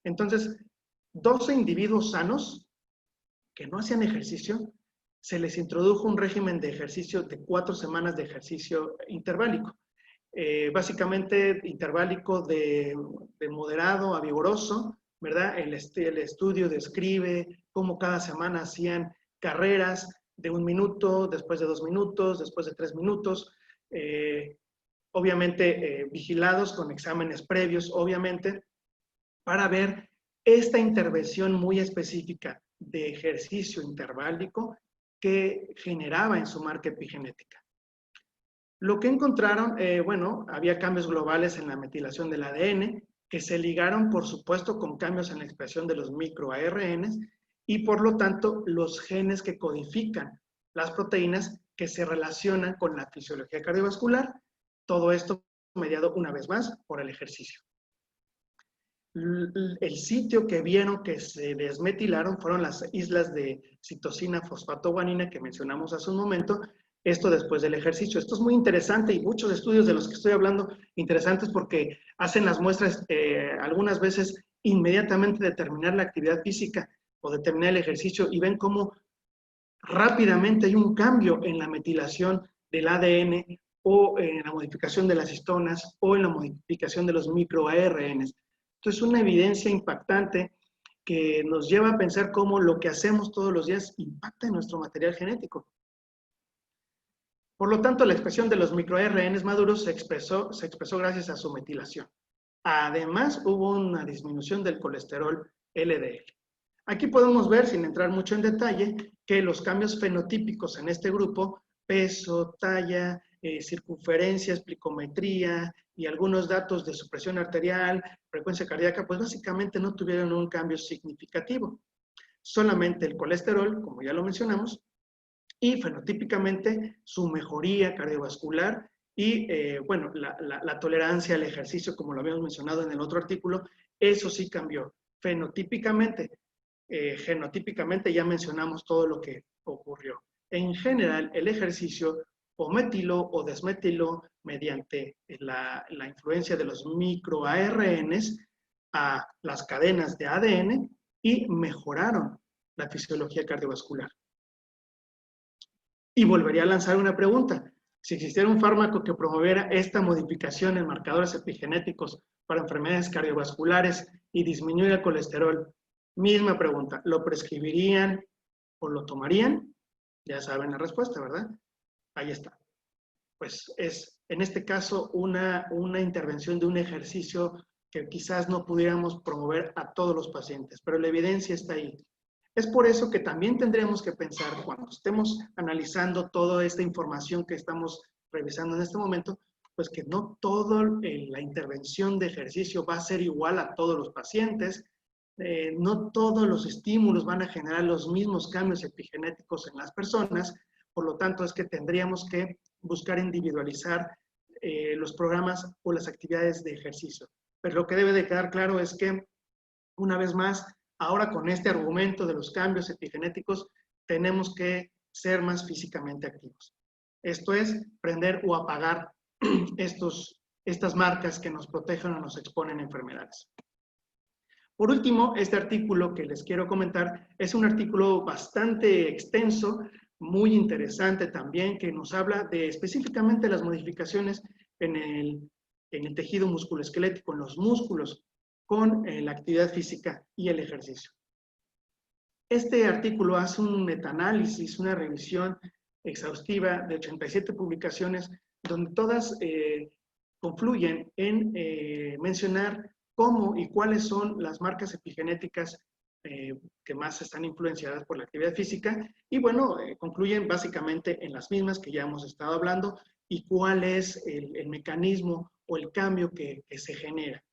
Entonces, 12 individuos sanos que no hacían ejercicio, se les introdujo un régimen de ejercicio de 4 semanas de ejercicio interválico. Básicamente interválico de moderado a vigoroso, ¿verdad? El estudio describe cómo cada semana hacían carreras de 1 minuto, después de 2 minutos, después de 3 minutos, obviamente vigilados con exámenes previos, obviamente, para ver esta intervención muy específica de ejercicio interválico que generaba en su marca epigenética. Lo que encontraron, bueno, había cambios globales en la metilación del ADN que se ligaron, por supuesto, con cambios en la expresión de los microARNs y, por lo tanto, los genes que codifican las proteínas que se relacionan con la fisiología cardiovascular. Todo esto mediado, una vez más, por el ejercicio. El sitio que vieron que se desmetilaron fueron las islas de citosina fosfatoguanina que mencionamos hace un momento, esto después del ejercicio. Esto es muy interesante y muchos estudios de los que estoy hablando interesantes porque hacen las muestras algunas veces inmediatamente de terminar la actividad física o de terminar el ejercicio y ven cómo rápidamente hay un cambio en la metilación del ADN o en la modificación de las histonas o en la modificación de los microARNs. Entonces, una evidencia impactante que nos lleva a pensar cómo lo que hacemos todos los días impacta en nuestro material genético. Por lo tanto, la expresión de los microARNs maduros se expresó gracias a su metilación. Además, hubo una disminución del colesterol LDL. Aquí podemos ver, sin entrar mucho en detalle, que los cambios fenotípicos en este grupo, peso, talla, circunferencia, esplicometría y algunos datos de su presión arterial, frecuencia cardíaca, pues básicamente no tuvieron un cambio significativo. Solamente el colesterol, como ya lo mencionamos, y fenotípicamente su mejoría cardiovascular y, bueno, la tolerancia al ejercicio, como lo habíamos mencionado en el otro artículo, eso sí cambió. Fenotípicamente, genotípicamente ya mencionamos todo lo que ocurrió. En general, el ejercicio o metiló o desmetiló mediante la influencia de los microARNs a las cadenas de ADN y mejoraron la fisiología cardiovascular. Y volvería a lanzar una pregunta. Si existiera un fármaco que promoviera esta modificación en marcadores epigenéticos para enfermedades cardiovasculares y disminuir el colesterol, misma pregunta, ¿lo prescribirían o lo tomarían? Ya saben la respuesta, ¿verdad? Ahí está. Pues es, en este caso, una intervención de un ejercicio que quizás no pudiéramos promover a todos los pacientes, pero la evidencia está ahí. Es por eso que también tendremos que pensar, cuando estemos analizando toda esta información que estamos revisando en este momento, pues que no toda la intervención de ejercicio va a ser igual a todos los pacientes, no todos los estímulos van a generar los mismos cambios epigenéticos en las personas, por lo tanto es que tendríamos que buscar individualizar los programas o las actividades de ejercicio. Pero lo que debe de quedar claro es que, una vez más, ahora con este argumento de los cambios epigenéticos, tenemos que ser más físicamente activos. Esto es, prender o apagar estas marcas que nos protegen o nos exponen a enfermedades. Por último, este artículo que les quiero comentar es un artículo bastante extenso, muy interesante también, que nos habla de específicamente las modificaciones en el tejido musculoesquelético, en los músculos, con la actividad física y el ejercicio. Este artículo hace un metaanálisis, una revisión exhaustiva de 87 publicaciones, donde todas confluyen en mencionar cómo y cuáles son las marcas epigenéticas que más están influenciadas por la actividad física y, bueno, concluyen básicamente en las mismas que ya hemos estado hablando y cuál es el mecanismo o el cambio que se genera.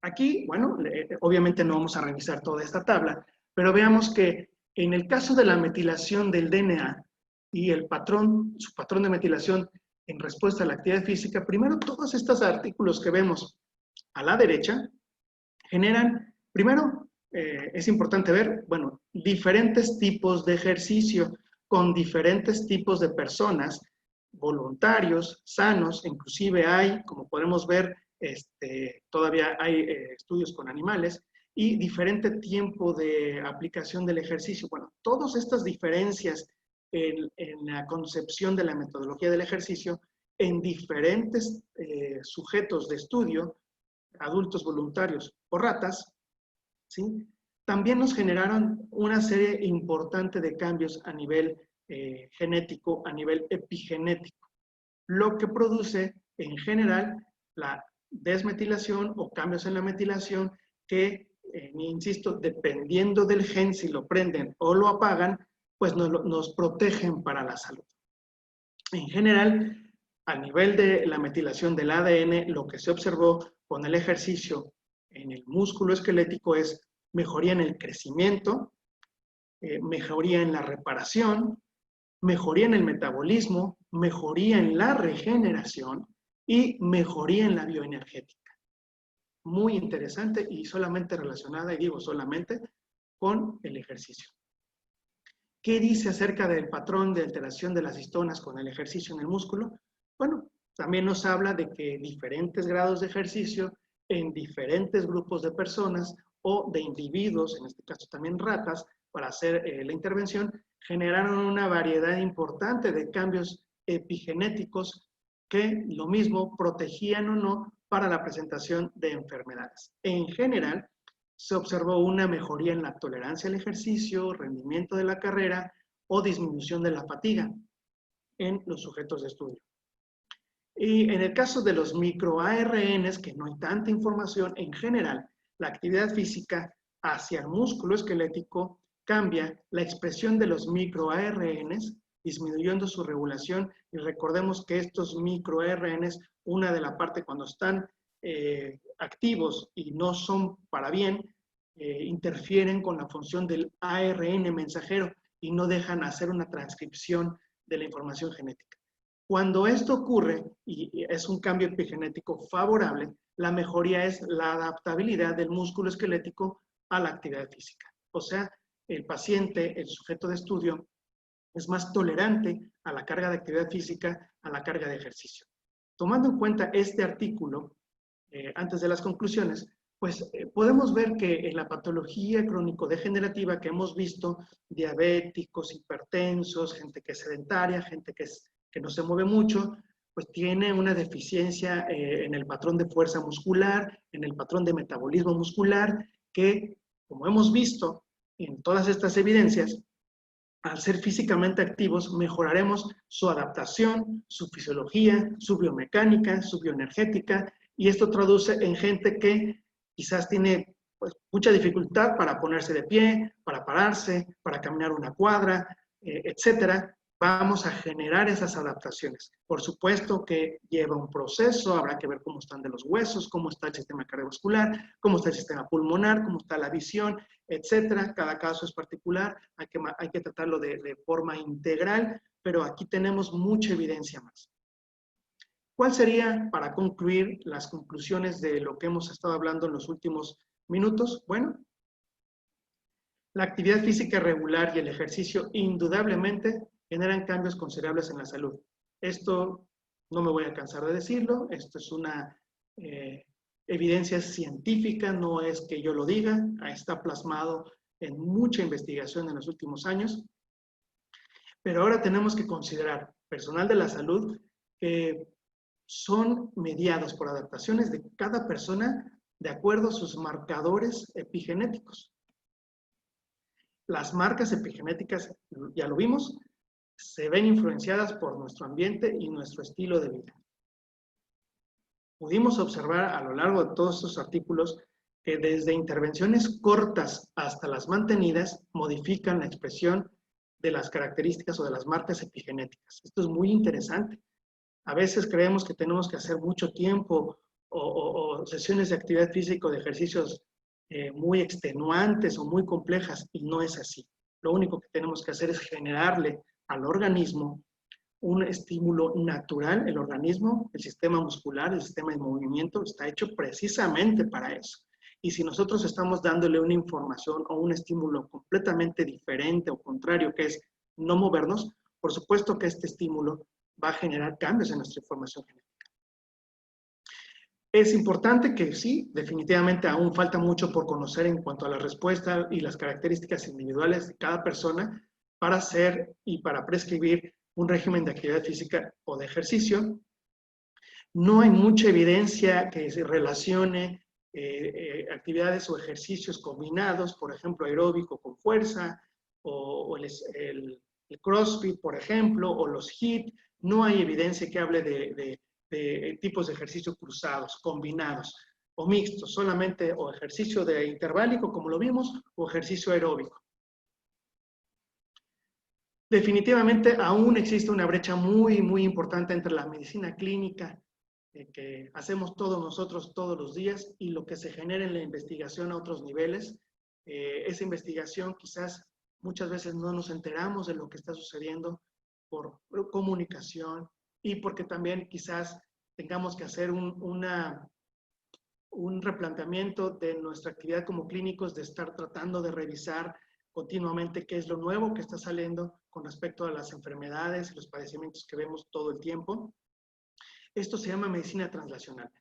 Aquí, bueno, obviamente no vamos a revisar toda esta tabla, pero veamos que en el caso de la metilación del DNA y el patrón, su patrón de metilación en respuesta a la actividad física, primero todos estos artículos que vemos a la derecha generan, primero, es importante ver, bueno, diferentes tipos de ejercicio con diferentes tipos de personas voluntarios, sanos, inclusive hay, como podemos ver, todavía hay estudios con animales, y diferente tiempo de aplicación del ejercicio. Bueno, todas estas diferencias en la concepción de la metodología del ejercicio en diferentes sujetos de estudio, adultos voluntarios o ratas, ¿sí? También nos generaron una serie importante de cambios a nivel genético, a nivel epigenético, lo que produce en general la desmetilación o cambios en la metilación que, insisto, dependiendo del gen, si lo prenden o lo apagan, pues nos protegen para la salud. En general, a nivel de la metilación del ADN, lo que se observó con el ejercicio en el músculo esquelético es mejoría en el crecimiento, mejoría en la reparación, mejoría en el metabolismo, mejoría en la regeneración y mejoría en la bioenergética. Muy interesante y solamente relacionada, y digo solamente, con el ejercicio. ¿Qué dice acerca del patrón de alteración de las histonas con el ejercicio en el músculo? Bueno, también nos habla de que diferentes grados de ejercicio en diferentes grupos de personas o de individuos, en este caso también ratas, para hacer la intervención, generaron una variedad importante de cambios epigenéticos que lo mismo protegían o no para la presentación de enfermedades. En general, se observó una mejoría en la tolerancia al ejercicio, rendimiento de la carrera o disminución de la fatiga en los sujetos de estudio. Y en el caso de los microARNs, que no hay tanta información, en general, la actividad física hacia el músculo esquelético cambia la expresión de los microARNs, disminuyendo su regulación. Y recordemos que estos microARNs, una de la parte cuando están activos y no son para bien, interfieren con la función del ARN mensajero y no dejan hacer una transcripción de la información genética. Cuando esto ocurre, y es un cambio epigenético favorable, la mejoría es la adaptabilidad del músculo esquelético a la actividad física. O sea, el paciente, el sujeto de estudio, es más tolerante a la carga de actividad física, a la carga de ejercicio. Tomando en cuenta este artículo, antes de las conclusiones, pues podemos ver que en la patología crónico-degenerativa que hemos visto, diabéticos, hipertensos, gente que es sedentaria, gente que no se mueve mucho, pues tiene una deficiencia en el patrón de fuerza muscular, en el patrón de metabolismo muscular, que, como hemos visto en todas estas evidencias, al ser físicamente activos, mejoraremos su adaptación, su fisiología, su biomecánica, su bioenergética, y esto traduce en gente que quizás tiene pues, mucha dificultad para ponerse de pie, para pararse, para caminar una cuadra, etcétera. Vamos a generar esas adaptaciones. Por supuesto que lleva un proceso, habrá que ver cómo están de los huesos, cómo está el sistema cardiovascular, cómo está el sistema pulmonar, cómo está la visión, etcétera. Cada caso es particular, hay que tratarlo de forma integral, pero aquí tenemos mucha evidencia más. ¿Cuál sería, para concluir, las conclusiones de lo que hemos estado hablando en los últimos minutos? Bueno, la actividad física regular y el ejercicio indudablemente generan cambios considerables en la salud. Esto no me voy a cansar de decirlo, esto es una evidencia científica, no es que yo lo diga, está plasmado en mucha investigación en los últimos años. Pero ahora tenemos que considerar personal de la salud que son mediados por adaptaciones de cada persona de acuerdo a sus marcadores epigenéticos. Las marcas epigenéticas, ya lo vimos, se ven influenciadas por nuestro ambiente y nuestro estilo de vida. Pudimos observar a lo largo de todos estos artículos que desde intervenciones cortas hasta las mantenidas modifican la expresión de las características o de las marcas epigenéticas. Esto es muy interesante. A veces creemos que tenemos que hacer mucho tiempo o sesiones de actividad física o de ejercicios muy extenuantes o muy complejas, y no es así. Lo único que tenemos que hacer es generarle al organismo un estímulo natural. El organismo, el sistema muscular, el sistema de movimiento está hecho precisamente para eso. Y si nosotros estamos dándole una información o un estímulo completamente diferente o contrario, que es no movernos, por supuesto que este estímulo va a generar cambios en nuestra información genética. Es importante que sí, definitivamente aún falta mucho por conocer en cuanto a la respuesta y las características individuales de cada persona para hacer y para prescribir un régimen de actividad física o de ejercicio. No hay mucha evidencia que se relacione actividades o ejercicios combinados, por ejemplo, aeróbico con fuerza, o el CrossFit, por ejemplo, o los HIIT. No hay evidencia que hable de tipos de ejercicio cruzados, combinados o mixtos, solamente o ejercicio de interválico, como lo vimos, o ejercicio aeróbico. Definitivamente aún existe una brecha muy, muy importante entre la medicina clínica que hacemos todos nosotros todos los días y lo que se genera en la investigación a otros niveles. Esa investigación quizás muchas veces no nos enteramos de lo que está sucediendo por comunicación y porque también quizás tengamos que hacer un replanteamiento de nuestra actividad como clínicos, de estar tratando de revisar continuamente qué es lo nuevo que está saliendo con respecto a las enfermedades y los padecimientos que vemos todo el tiempo. Esto se llama medicina translacional.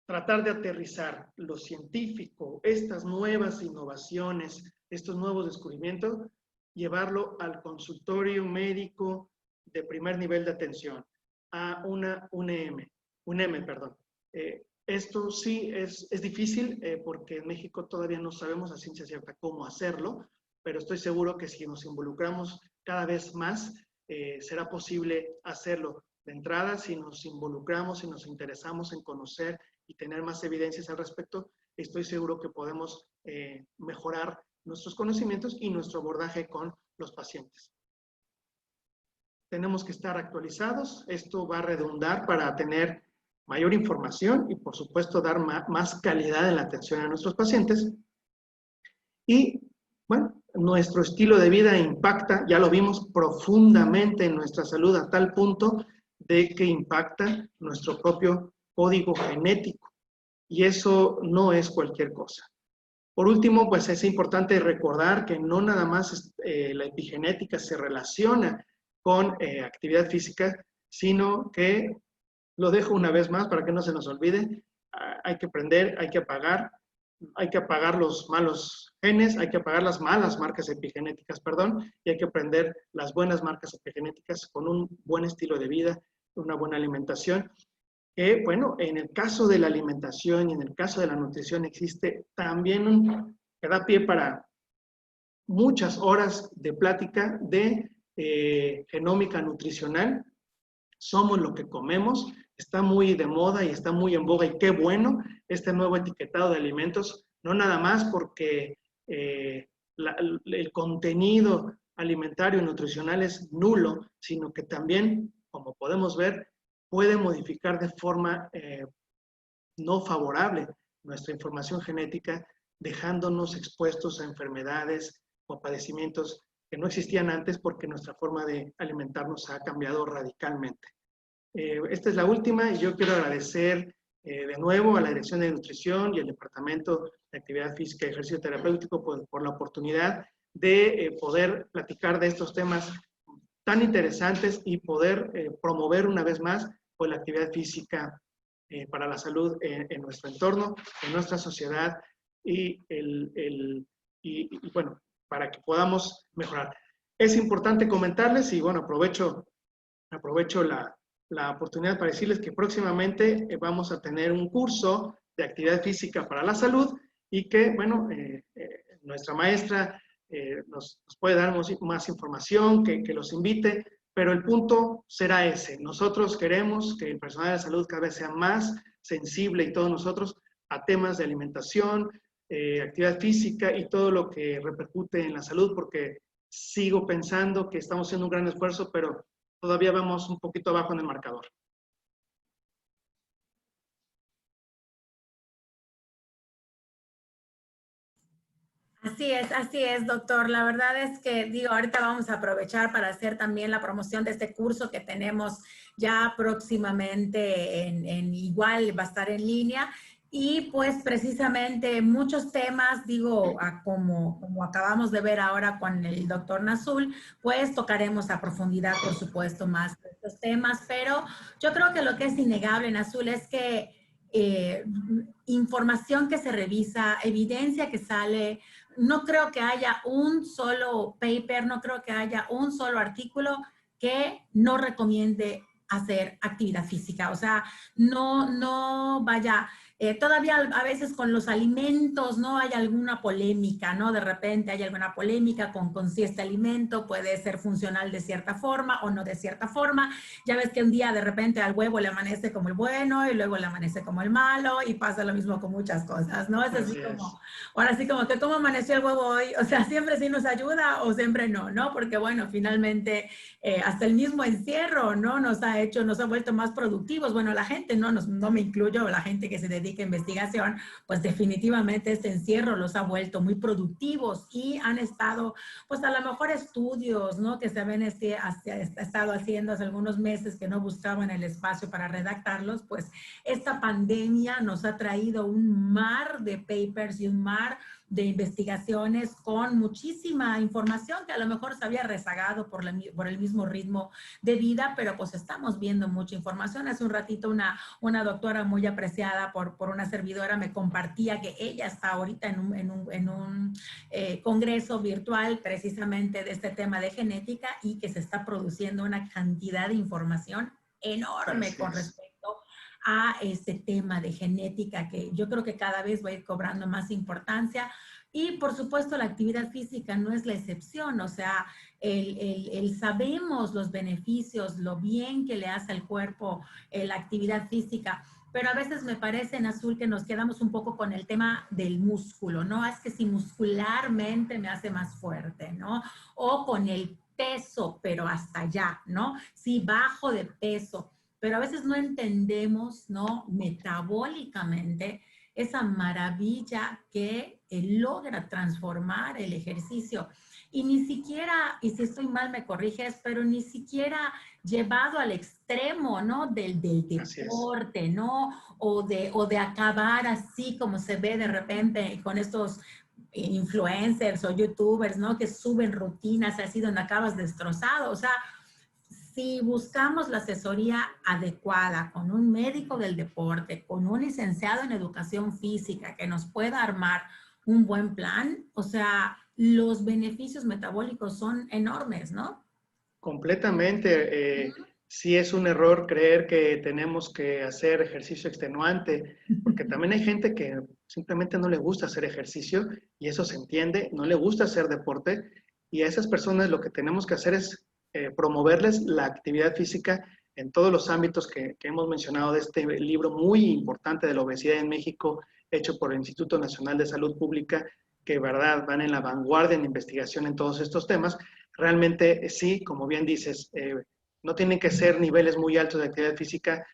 Tratar de aterrizar lo científico, estas nuevas innovaciones, estos nuevos descubrimientos, llevarlo al consultorio médico de primer nivel de atención, a un EM. Esto sí es difícil porque en México todavía no sabemos a ciencia cierta cómo hacerlo, pero estoy seguro que si nos involucramos cada vez más, será posible hacerlo. De entrada, si nos involucramos, si nos interesamos en conocer y tener más evidencias al respecto, estoy seguro que podemos mejorar nuestros conocimientos y nuestro abordaje con los pacientes. Tenemos que estar actualizados. Esto va a redundar para tener mayor información y, por supuesto, dar más calidad en la atención a nuestros pacientes. Y, bueno, nuestro estilo de vida impacta, ya lo vimos, profundamente en nuestra salud a tal punto de que impacta nuestro propio código genético. Y eso no es cualquier cosa. Por último, pues es importante recordar que no nada más la epigenética se relaciona con actividad física, sino que, lo dejo una vez más para que no se nos olvide, hay que aprender, hay que apagar los malos genes, hay que apagar las malas marcas epigenéticas, y hay que aprender las buenas marcas epigenéticas con un buen estilo de vida, una buena alimentación. Bueno, en el caso de la alimentación y en el caso de la nutrición existe también que da pie para muchas horas de plática de genómica nutricional. Somos lo que comemos, está muy de moda y está muy en boga y qué bueno este nuevo etiquetado de alimentos, no nada más porque el contenido alimentario y nutricional es nulo, sino que también, como podemos ver, puede modificar de forma no favorable nuestra información genética, dejándonos expuestos a enfermedades o a padecimientos que no existían antes porque nuestra forma de alimentarnos ha cambiado radicalmente. Esta es la última y yo quiero agradecer de nuevo a la Dirección de Nutrición y al Departamento de Actividad Física y Ejercicio Terapéutico por la oportunidad de poder platicar de estos temas tan interesantes y poder promover una vez más pues, la actividad física para la salud en nuestro entorno, en nuestra sociedad y bueno, para que podamos mejorar. Es importante comentarles y bueno, aprovecho la oportunidad para decirles que próximamente vamos a tener un curso de actividad física para la salud y que, bueno, nuestra maestra nos puede dar más información, que los invite, pero el punto será ese. Nosotros queremos que el personal de salud cada vez sea más sensible y todos nosotros a temas de alimentación, actividad física y todo lo que repercute en la salud, porque sigo pensando que estamos haciendo un gran esfuerzo, pero todavía vamos un poquito abajo en el marcador. Así es, doctor. La verdad es que, digo, ahorita vamos a aprovechar para hacer también la promoción de este curso que tenemos ya próximamente igual va a estar en línea, Y pues precisamente muchos temas, digo, como acabamos de ver ahora con el doctor Nazul, pues tocaremos a profundidad, por supuesto, más de estos temas, pero yo creo que lo que es innegable, Nazul, es que información que se revisa, evidencia que sale, no creo que haya un solo paper, no creo que haya un solo artículo que no recomiende hacer actividad física. O sea, no vaya todavía a veces con los alimentos, ¿no? Hay alguna polémica, ¿no? De repente hay alguna polémica con si este alimento puede ser funcional de cierta forma o no de cierta forma. Ya ves que un día de repente al huevo le amanece como el bueno y luego le amanece como el malo y pasa lo mismo con muchas cosas, ¿no? Es así como, ahora sí como que cómo amaneció el huevo hoy, o sea, siempre sí nos ayuda o siempre no, ¿no? Porque bueno, finalmente hasta el mismo encierro, ¿no? Nos ha vuelto más productivos. Bueno, la gente, no me incluyo, la gente que se dedica a investigación, pues definitivamente este encierro los ha vuelto muy productivos y han estado, pues a lo mejor estudios, ¿no? Que se habían estado haciendo hace algunos meses que no buscaban el espacio para redactarlos, pues esta pandemia nos ha traído un mar de papers y un mar de investigaciones con muchísima información que a lo mejor se había rezagado por el mismo ritmo de vida, pero pues estamos viendo mucha información. Hace un ratito una doctora muy apreciada por una servidora me compartía que ella está ahorita en un congreso virtual precisamente de este tema de genética y que se está produciendo una cantidad de información enorme con respecto a este tema de genética que yo creo que cada vez va a ir cobrando más importancia. Y por supuesto la actividad física no es la excepción, o sea, sabemos los beneficios, lo bien que le hace al cuerpo la actividad física, pero a veces me parece en Azul que nos quedamos un poco con el tema del músculo, ¿no? Es que si muscularmente me hace más fuerte, ¿no? O con el peso, pero hasta allá, ¿no? Si bajo de peso, pero a veces no entendemos, ¿no? Metabólicamente esa maravilla que logra transformar el ejercicio. Y ni siquiera, y si estoy mal me corriges, pero ni siquiera llevado al extremo, ¿no? Del deporte, ¿no? O de acabar así como se ve de repente con estos influencers o youtubers, ¿no? Que suben rutinas así donde acabas destrozado. O sea, si buscamos la asesoría adecuada con un médico del deporte, con un licenciado en educación física que nos pueda armar un buen plan, o sea, los beneficios metabólicos son enormes, ¿no? Completamente. Sí es un error creer que tenemos que hacer ejercicio extenuante, porque también hay gente que simplemente no le gusta hacer ejercicio y eso se entiende, no le gusta hacer deporte y a esas personas lo que tenemos que hacer es promoverles la actividad física en todos los ámbitos que hemos mencionado de este libro muy importante de la obesidad en México, hecho por el Instituto Nacional de Salud Pública, que verdad van en la vanguardia en investigación en todos estos temas. Realmente sí, como bien dices, no tienen que ser niveles muy altos de actividad física,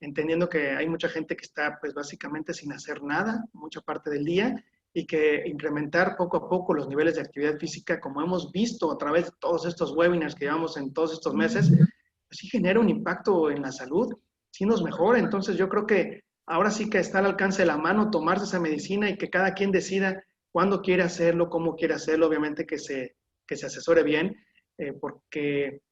entendiendo que hay mucha gente que está pues básicamente sin hacer nada, mucha parte del día, y que incrementar poco a poco los niveles de actividad física, como hemos visto a través de todos estos webinars que llevamos en todos estos meses, pues sí genera un impacto en la salud, sí nos mejora. Entonces yo creo que ahora sí que está al alcance de la mano tomarse esa medicina y que cada quien decida cuándo quiere hacerlo, cómo quiere hacerlo, obviamente que se asesore bien, porque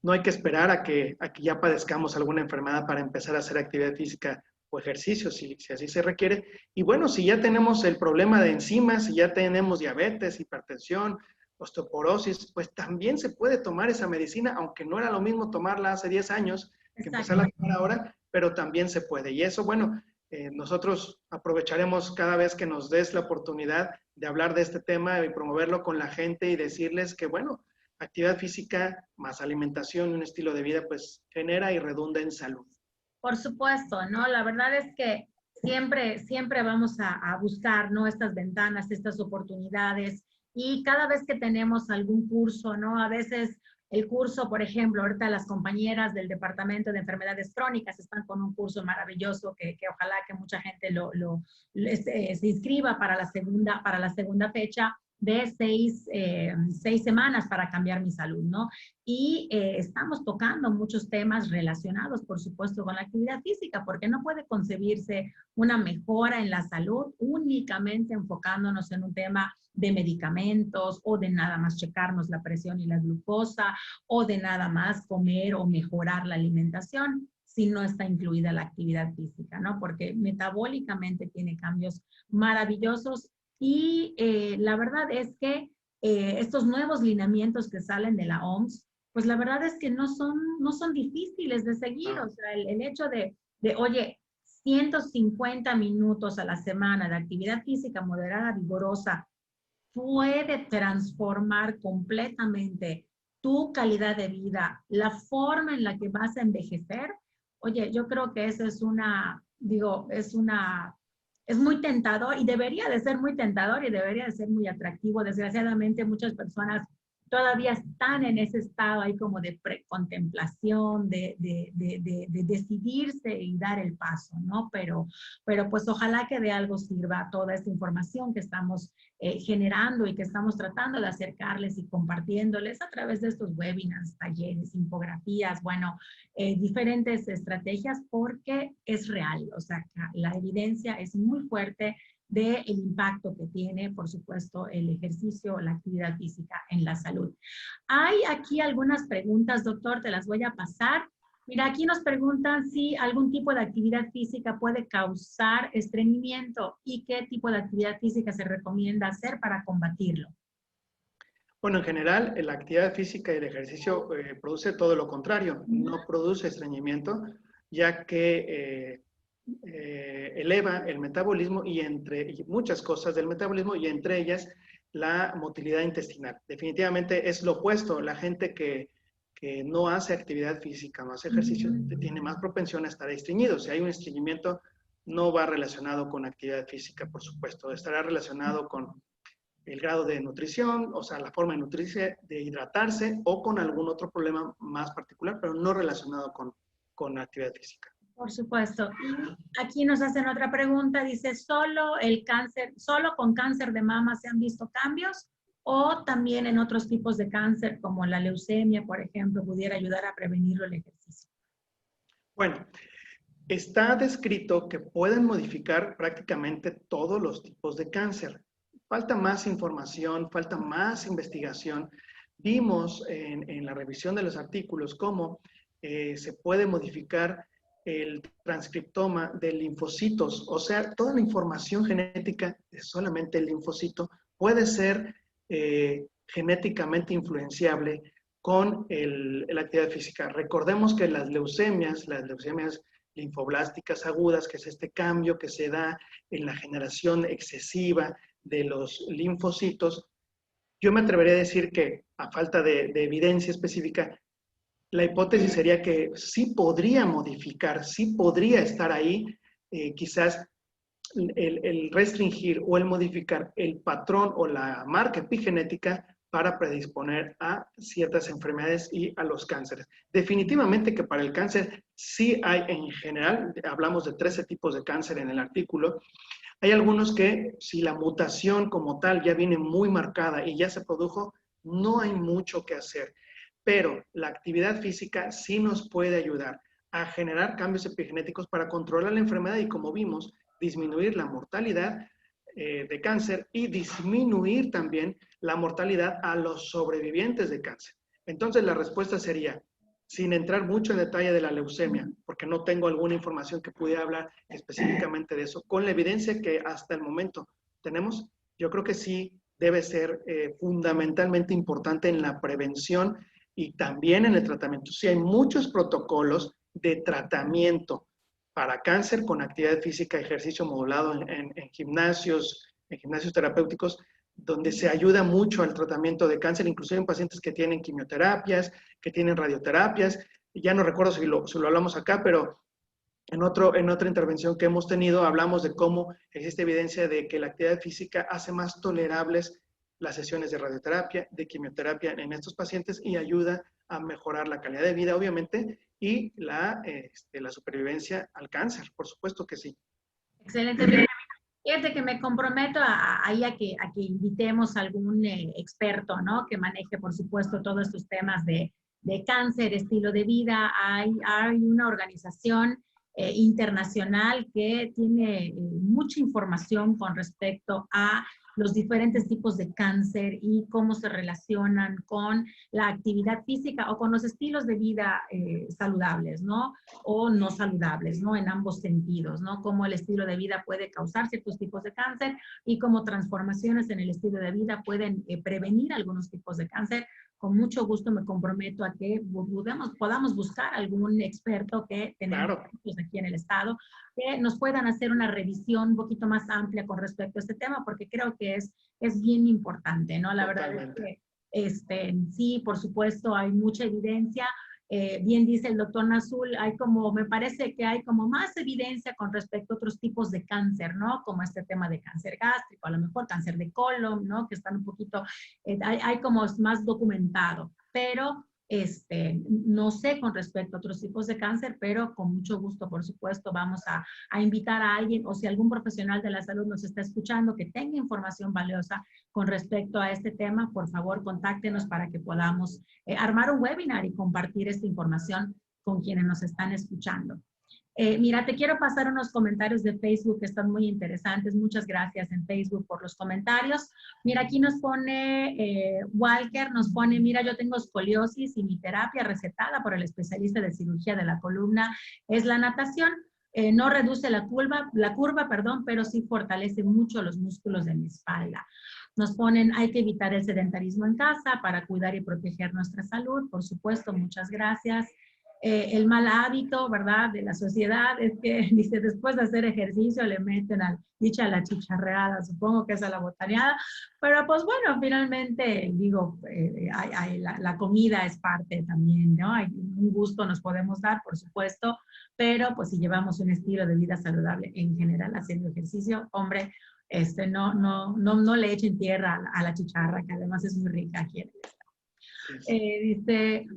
no hay que esperar a que ya padezcamos alguna enfermedad para empezar a hacer actividad física o ejercicio, si así se requiere. Y bueno, si ya tenemos el problema de enzimas, si ya tenemos diabetes, hipertensión, osteoporosis, pues también se puede tomar esa medicina, aunque no era lo mismo tomarla hace 10 años que empezarla a tomar ahora, pero también se puede. Y eso, bueno, nosotros aprovecharemos cada vez que nos des la oportunidad de hablar de este tema y promoverlo con la gente y decirles que, bueno, actividad física más alimentación y un estilo de vida, pues genera y redunda en salud. Por supuesto, ¿no? La verdad es que siempre vamos a buscar, ¿no? Estas ventanas, estas oportunidades y cada vez que tenemos algún curso, ¿no? A veces el curso, por ejemplo, ahorita las compañeras del Departamento de Enfermedades Crónicas están con un curso maravilloso que ojalá que mucha gente se inscriba para la segunda fecha, de 6 semanas para cambiar mi salud, ¿no? Y estamos tocando muchos temas relacionados, por supuesto, con la actividad física, porque no puede concebirse una mejora en la salud únicamente enfocándonos en un tema de medicamentos o de nada más checarnos la presión y la glucosa o de nada más comer o mejorar la alimentación si no está incluida la actividad física, ¿no? Porque metabólicamente tiene cambios maravillosos y la verdad es que estos nuevos lineamientos que salen de la OMS, pues la verdad es que no son difíciles de seguir. O sea, el hecho oye, 150 minutos a la semana de actividad física moderada, vigorosa, puede transformar completamente tu calidad de vida, la forma en la que vas a envejecer. Oye, yo creo que eso es es muy tentador y debería de ser muy tentador y debería de ser muy atractivo. Desgraciadamente, muchas personas todavía están en ese estado ahí como de precontemplación, de decidirse y dar el paso, ¿no? Pero pues ojalá que de algo sirva toda esta información que estamos generando y que estamos tratando de acercarles y compartiéndoles a través de estos webinars, talleres, infografías, bueno, diferentes estrategias porque es real, o sea, la evidencia es muy fuerte del impacto que tiene, por supuesto, el ejercicio o la actividad física en la salud. Hay aquí algunas preguntas, doctor, te las voy a pasar. Mira, aquí nos preguntan si algún tipo de actividad física puede causar estreñimiento y qué tipo de actividad física se recomienda hacer para combatirlo. Bueno, en general, la actividad física y el ejercicio produce todo lo contrario, no produce estreñimiento, ya que eleva el metabolismo y muchas cosas del metabolismo y entre ellas la motilidad intestinal. Definitivamente es lo opuesto. La gente que no hace actividad física, no hace ejercicio, tiene más propensión a estar estreñido. Si hay un estreñimiento, no va relacionado con actividad física, por supuesto. Estará relacionado con el grado de nutrición, o sea, la forma de nutrirse, de hidratarse o con algún otro problema más particular, pero no relacionado con actividad física. Por supuesto. Y aquí nos hacen otra pregunta, dice, ¿solo con cáncer de mama se han visto cambios o también en otros tipos de cáncer como la leucemia, por ejemplo, pudiera ayudar a prevenirlo el ejercicio? Bueno, está descrito que pueden modificar prácticamente todos los tipos de cáncer. Falta más información, falta más investigación. Vimos en la revisión de los artículos cómo se puede modificar el transcriptoma de linfocitos, o sea, toda la información genética de solamente el linfocito puede ser genéticamente influenciable con la actividad física. Recordemos que las leucemias linfoblásticas agudas, que es este cambio que se da en la generación excesiva de los linfocitos, yo me atrevería a decir que, a falta de evidencia específica, la hipótesis sería que sí podría modificar, sí podría estar ahí, quizás el restringir o el modificar el patrón o la marca epigenética para predisponer a ciertas enfermedades y a los cánceres. Definitivamente que para el cáncer sí hay en general, hablamos de 13 tipos de cáncer en el artículo, hay algunos que si la mutación como tal ya viene muy marcada y ya se produjo, no hay mucho que hacer. Pero la actividad física sí nos puede ayudar a generar cambios epigenéticos para controlar la enfermedad y, como vimos, disminuir la mortalidad de cáncer y disminuir también la mortalidad a los sobrevivientes de cáncer. Entonces, la respuesta sería, sin entrar mucho en detalle de la leucemia, porque no tengo alguna información que pudiera hablar específicamente de eso, con la evidencia que hasta el momento tenemos, yo creo que sí debe ser fundamentalmente importante en la prevención y también en el tratamiento. Sí hay muchos protocolos de tratamiento para cáncer con actividad física, ejercicio modulado en gimnasios terapéuticos, donde se ayuda mucho al tratamiento de cáncer, inclusive en pacientes que tienen quimioterapias, que tienen radioterapias. Ya no recuerdo si lo hablamos acá, pero en otra intervención que hemos tenido hablamos de cómo existe evidencia de que la actividad física hace más tolerables las sesiones de radioterapia, de quimioterapia en estos pacientes y ayuda a mejorar la calidad de vida, obviamente, y la supervivencia al cáncer, por supuesto que sí. Excelente. Fíjate que me comprometo ahí a que invitemos a algún experto, ¿no? Que maneje, por supuesto, todos estos temas de cáncer, estilo de vida. Hay una organización internacional que tiene mucha información con respecto a los diferentes tipos de cáncer y cómo se relacionan con la actividad física o con los estilos de vida saludables, ¿no? O no saludables, ¿no? En ambos sentidos, ¿no? Cómo el estilo de vida puede causar ciertos tipos de cáncer y cómo transformaciones en el estilo de vida pueden prevenir algunos tipos de cáncer. Con mucho gusto me comprometo a que podamos buscar algún experto que tenemos aquí en el estado, que nos puedan hacer una revisión un poquito más amplia con respecto a este tema, porque creo que es bien importante, ¿no? La verdad es que sí, por supuesto, hay mucha evidencia. Bien dice el doctor Nazul, me parece que hay como más evidencia con respecto a otros tipos de cáncer, ¿no? Como este tema de cáncer gástrico, a lo mejor cáncer de colon, ¿no? Que están un poquito, hay como más documentado, pero no sé con respecto a otros tipos de cáncer, pero con mucho gusto, por supuesto, vamos a invitar a alguien, o si algún profesional de la salud nos está escuchando que tenga información valiosa con respecto a este tema, por favor, contáctenos para que podamos armar un webinar y compartir esta información con quienes nos están escuchando. Mira, te quiero pasar unos comentarios de Facebook que están muy interesantes. Muchas gracias en Facebook por los comentarios. Mira, aquí nos pone Walker, nos pone, mira, yo tengo escoliosis y mi terapia recetada por el especialista de cirugía de la columna es la natación. No reduce la curva, pero sí fortalece mucho los músculos de mi espalda. Nos ponen, hay que evitar el sedentarismo en casa para cuidar y proteger nuestra salud. Por supuesto, muchas gracias. El mal hábito, ¿verdad?, de la sociedad es que, dice, después de hacer ejercicio le meten a la chicharreada, supongo que es a la botaneada, pero pues bueno, finalmente, digo, la comida es parte también, ¿no? Hay un gusto nos podemos dar, por supuesto, pero pues si llevamos un estilo de vida saludable en general haciendo ejercicio, hombre, no le echen tierra a la chicharra, que además es muy rica aquí en el estado. Dice,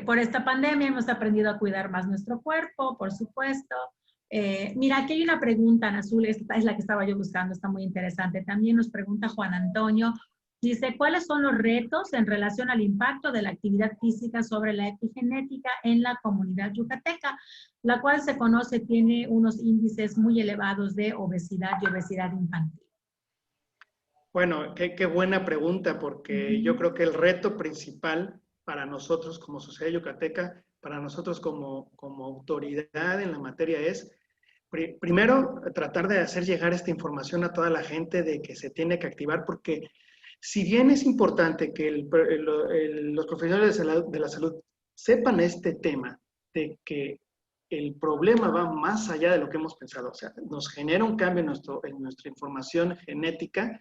por esta pandemia hemos aprendido a cuidar más nuestro cuerpo, por supuesto. Mira, aquí hay una pregunta, Nazul, esta es la que estaba yo buscando, está muy interesante. También nos pregunta Juan Antonio, dice, ¿cuáles son los retos en relación al impacto de la actividad física sobre la epigenética en la comunidad yucateca, la cual se conoce tiene unos índices muy elevados de obesidad y obesidad infantil? Bueno, qué buena pregunta, porque yo creo que el reto principal para nosotros como sociedad yucateca, para nosotros como autoridad en la materia es, primero, tratar de hacer llegar esta información a toda la gente de que se tiene que activar, porque si bien es importante que los profesionales de la salud sepan este tema, de que el problema va más allá de lo que hemos pensado, o sea, nos genera un cambio en nuestra información genética,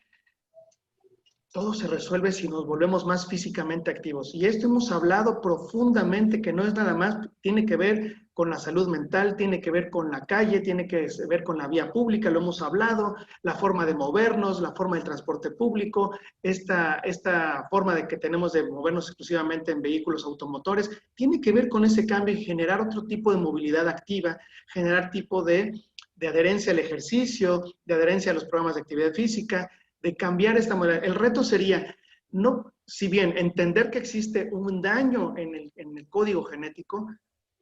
todo se resuelve si nos volvemos más físicamente activos. Y esto hemos hablado profundamente, que no es nada más, tiene que ver con la salud mental, tiene que ver con la calle, tiene que ver con la vía pública, lo hemos hablado, la forma de movernos, la forma del transporte público, esta forma de que tenemos de movernos exclusivamente en vehículos automotores, tiene que ver con ese cambio y generar otro tipo de movilidad activa, generar tipo de adherencia al ejercicio, de adherencia a los programas de actividad física, de cambiar esta manera. El reto sería, no, si bien entender que existe un daño en el código genético,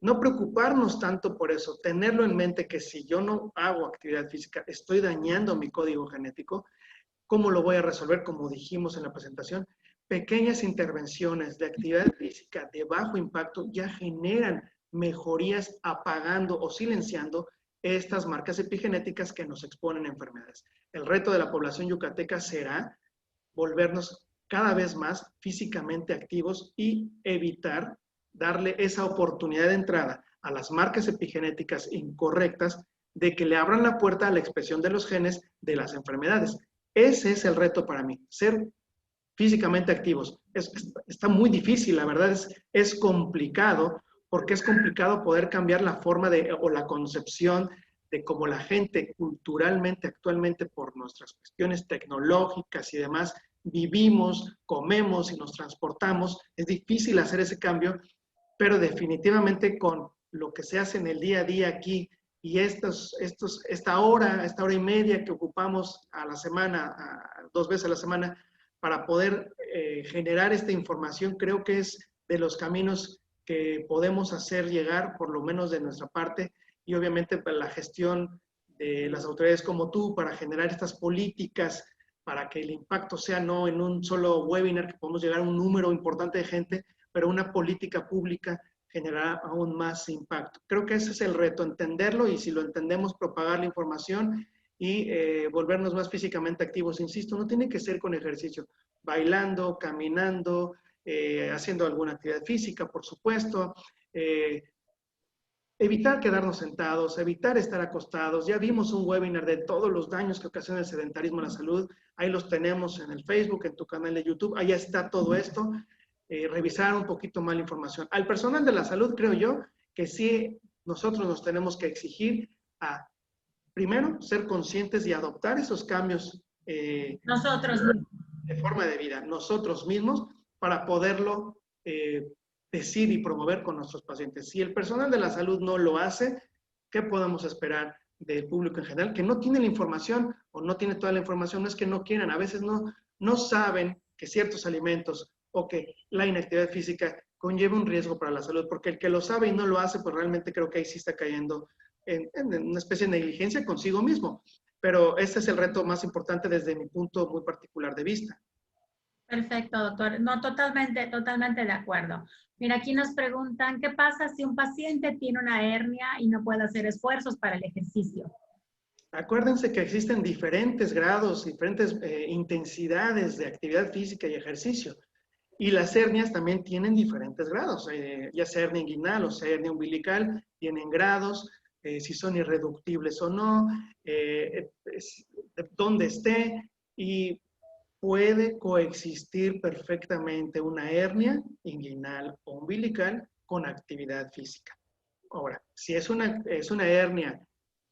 no preocuparnos tanto por eso, tenerlo en mente que si yo no hago actividad física, estoy dañando mi código genético. ¿Cómo lo voy a resolver? Como dijimos en la presentación, pequeñas intervenciones de actividad física de bajo impacto ya generan mejorías apagando o silenciando estas marcas epigenéticas que nos exponen a enfermedades. El reto de la población yucateca será volvernos cada vez más físicamente activos y evitar darle esa oportunidad de entrada a las marcas epigenéticas incorrectas de que le abran la puerta a la expresión de los genes de las enfermedades. Ese es el reto para mí, ser físicamente activos. Está muy difícil, la verdad es complicado, porque es complicado poder cambiar la forma o la concepción de cómo la gente culturalmente, actualmente, por nuestras cuestiones tecnológicas y demás, vivimos, comemos y nos transportamos. Es difícil hacer ese cambio, pero definitivamente con lo que se hace en el día a día aquí, y esta hora y media que ocupamos a la semana, 2 veces a la semana, para poder generar esta información, creo que es de los caminos que podemos hacer llegar, por lo menos de nuestra parte, y obviamente para la gestión de las autoridades como tú, para generar estas políticas, para que el impacto sea no en un solo webinar, que podemos llegar a un número importante de gente, pero una política pública generará aún más impacto. Creo que ese es el reto, entenderlo, y si lo entendemos, propagar la información y volvernos más físicamente activos. Insisto, no tiene que ser con ejercicio, bailando, caminando, haciendo alguna actividad física, por supuesto, evitar quedarnos sentados, evitar estar acostados. Ya vimos un webinar de todos los daños que ocasiona el sedentarismo a la salud. Ahí los tenemos en el Facebook, en tu canal de YouTube. Ahí está todo esto. Revisar un poquito más la información. Al personal de la salud, creo yo, que sí nosotros nos tenemos que exigir a, primero, ser conscientes y adoptar esos cambios Nosotros. de forma de vida, nosotros mismos, para poderlo decir y promover con nuestros pacientes. Si el personal de la salud no lo hace, ¿qué podemos esperar del público en general? Que no tiene la información o no tiene toda la información, no es que no quieran, a veces no saben que ciertos alimentos o que la inactividad física conlleva un riesgo para la salud, porque el que lo sabe y no lo hace, pues realmente creo que ahí sí está cayendo en una especie de negligencia consigo mismo. Pero este es el reto más importante desde mi punto muy particular de vista. Perfecto, doctor. No, totalmente de acuerdo. Mira, aquí nos preguntan, ¿qué pasa si un paciente tiene una hernia y no puede hacer esfuerzos para el ejercicio? Acuérdense que existen diferentes grados, diferentes intensidades de actividad física y ejercicio. Y las hernias también tienen diferentes grados, ya sea hernia inguinal o sea hernia umbilical, tienen grados, si son irreductibles o no, dónde esté, y puede coexistir perfectamente una hernia inguinal o umbilical con actividad física. Ahora, si es una hernia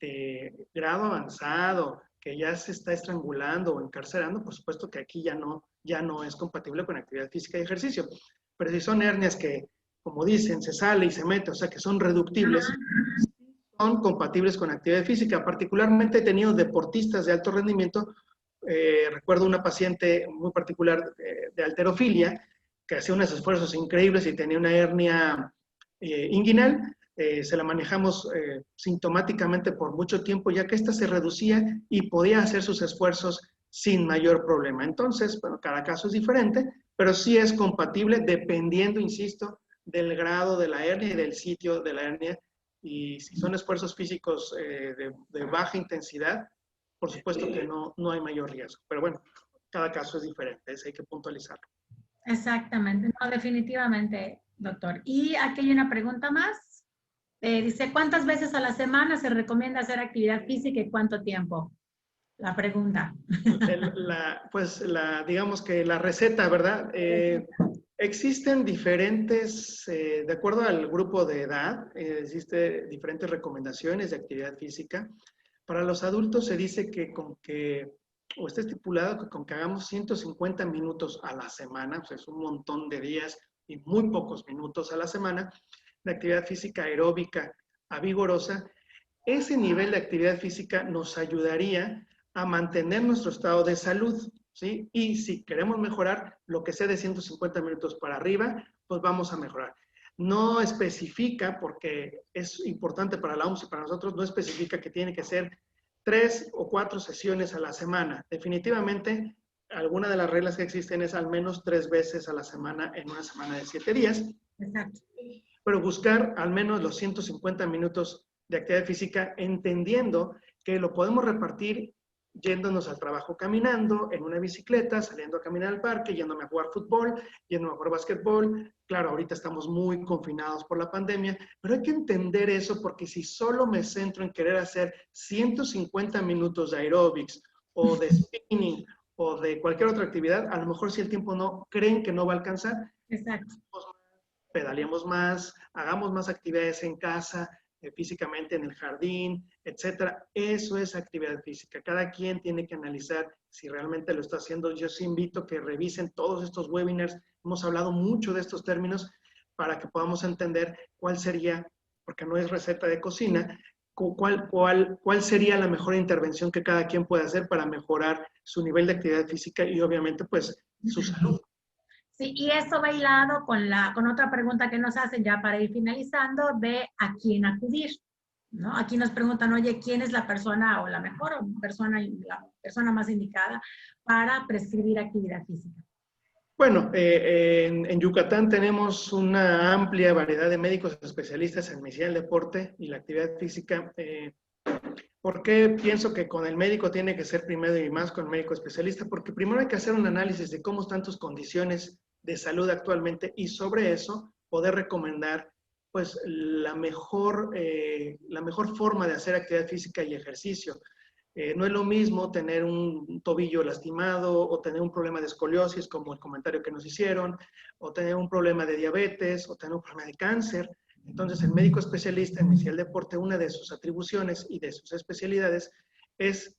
de grado avanzado, que ya se está estrangulando o encarcerando, por supuesto que aquí ya no es compatible con actividad física y ejercicio. Pero si son hernias que, como dicen, se sale y se mete, o sea que son reductibles, son compatibles con actividad física. Particularmente he tenido deportistas de alto rendimiento. Recuerdo una paciente muy particular de halterofilia que hacía unos esfuerzos increíbles y tenía una hernia inguinal. Se la manejamos sintomáticamente por mucho tiempo, ya que ésta se reducía y podía hacer sus esfuerzos sin mayor problema. Entonces, bueno, cada caso es diferente, pero sí es compatible dependiendo, insisto, del grado de la hernia y del sitio de la hernia. Y si son esfuerzos físicos de baja intensidad, por supuesto que no hay mayor riesgo. Pero bueno, cada caso es diferente, eso hay que puntualizarlo. Exactamente, no, definitivamente, doctor. Y aquí hay una pregunta más. Dice, ¿cuántas veces a la semana se recomienda hacer actividad física y cuánto tiempo? La pregunta. Digamos que la receta, ¿verdad? Existen diferentes, de acuerdo al grupo de edad, existen diferentes recomendaciones de actividad física. Para los adultos se dice o está estipulado que con que hagamos 150 minutos a la semana, o sea, es un montón de días y muy pocos minutos a la semana, de actividad física aeróbica a vigorosa. Ese nivel de actividad física nos ayudaría a mantener nuestro estado de salud, ¿sí? Y si queremos mejorar, lo que sea de 150 minutos para arriba, pues vamos a mejorar. No especifica, porque es importante para la OMS y para nosotros, no especifica que tiene que ser 3 o 4 sesiones a la semana. Definitivamente, alguna de las reglas que existen es al menos 3 veces a la semana en una semana de 7 días. Exacto. Pero buscar al menos los 150 minutos de actividad física, entendiendo que lo podemos repartir yéndonos al trabajo caminando, en una bicicleta, saliendo a caminar al parque, yéndome a jugar fútbol, yéndome a jugar básquetbol. Claro, ahorita estamos muy confinados por la pandemia, pero hay que entender eso, porque si solo me centro en querer hacer 150 minutos de aeróbics o de spinning o de cualquier otra actividad, a lo mejor si el tiempo no, creen que no va a alcanzar. Exacto. Pedaleemos más, hagamos más actividades en casa, físicamente en el jardín, etcétera. Eso es actividad física. Cada quien tiene que analizar si realmente lo está haciendo. Yo os invito a que revisen todos estos webinars. Hemos hablado mucho de estos términos para que podamos entender cuál sería, porque no es receta de cocina, cuál sería la mejor intervención que cada quien puede hacer para mejorar su nivel de actividad física y obviamente pues su salud. Sí, y eso va hilado con otra pregunta que nos hacen ya para ir finalizando de a quién acudir, ¿no? Aquí nos preguntan, oye, ¿quién es la persona o la mejor persona, la persona más indicada para prescribir actividad física? Bueno, en Yucatán tenemos una amplia variedad de médicos especialistas en medicina del deporte y la actividad física. ¿Por qué pienso que con el médico tiene que ser primero y más con el médico especialista? Porque primero hay que hacer un análisis de cómo están tus condiciones de salud actualmente y sobre eso poder recomendar pues la mejor forma de hacer actividad física y ejercicio. No es lo mismo tener un tobillo lastimado o tener un problema de escoliosis, como el comentario que nos hicieron, o tener un problema de diabetes, o tener un problema de cáncer. Entonces, el médico especialista en medicina del deporte, una de sus atribuciones y de sus especialidades es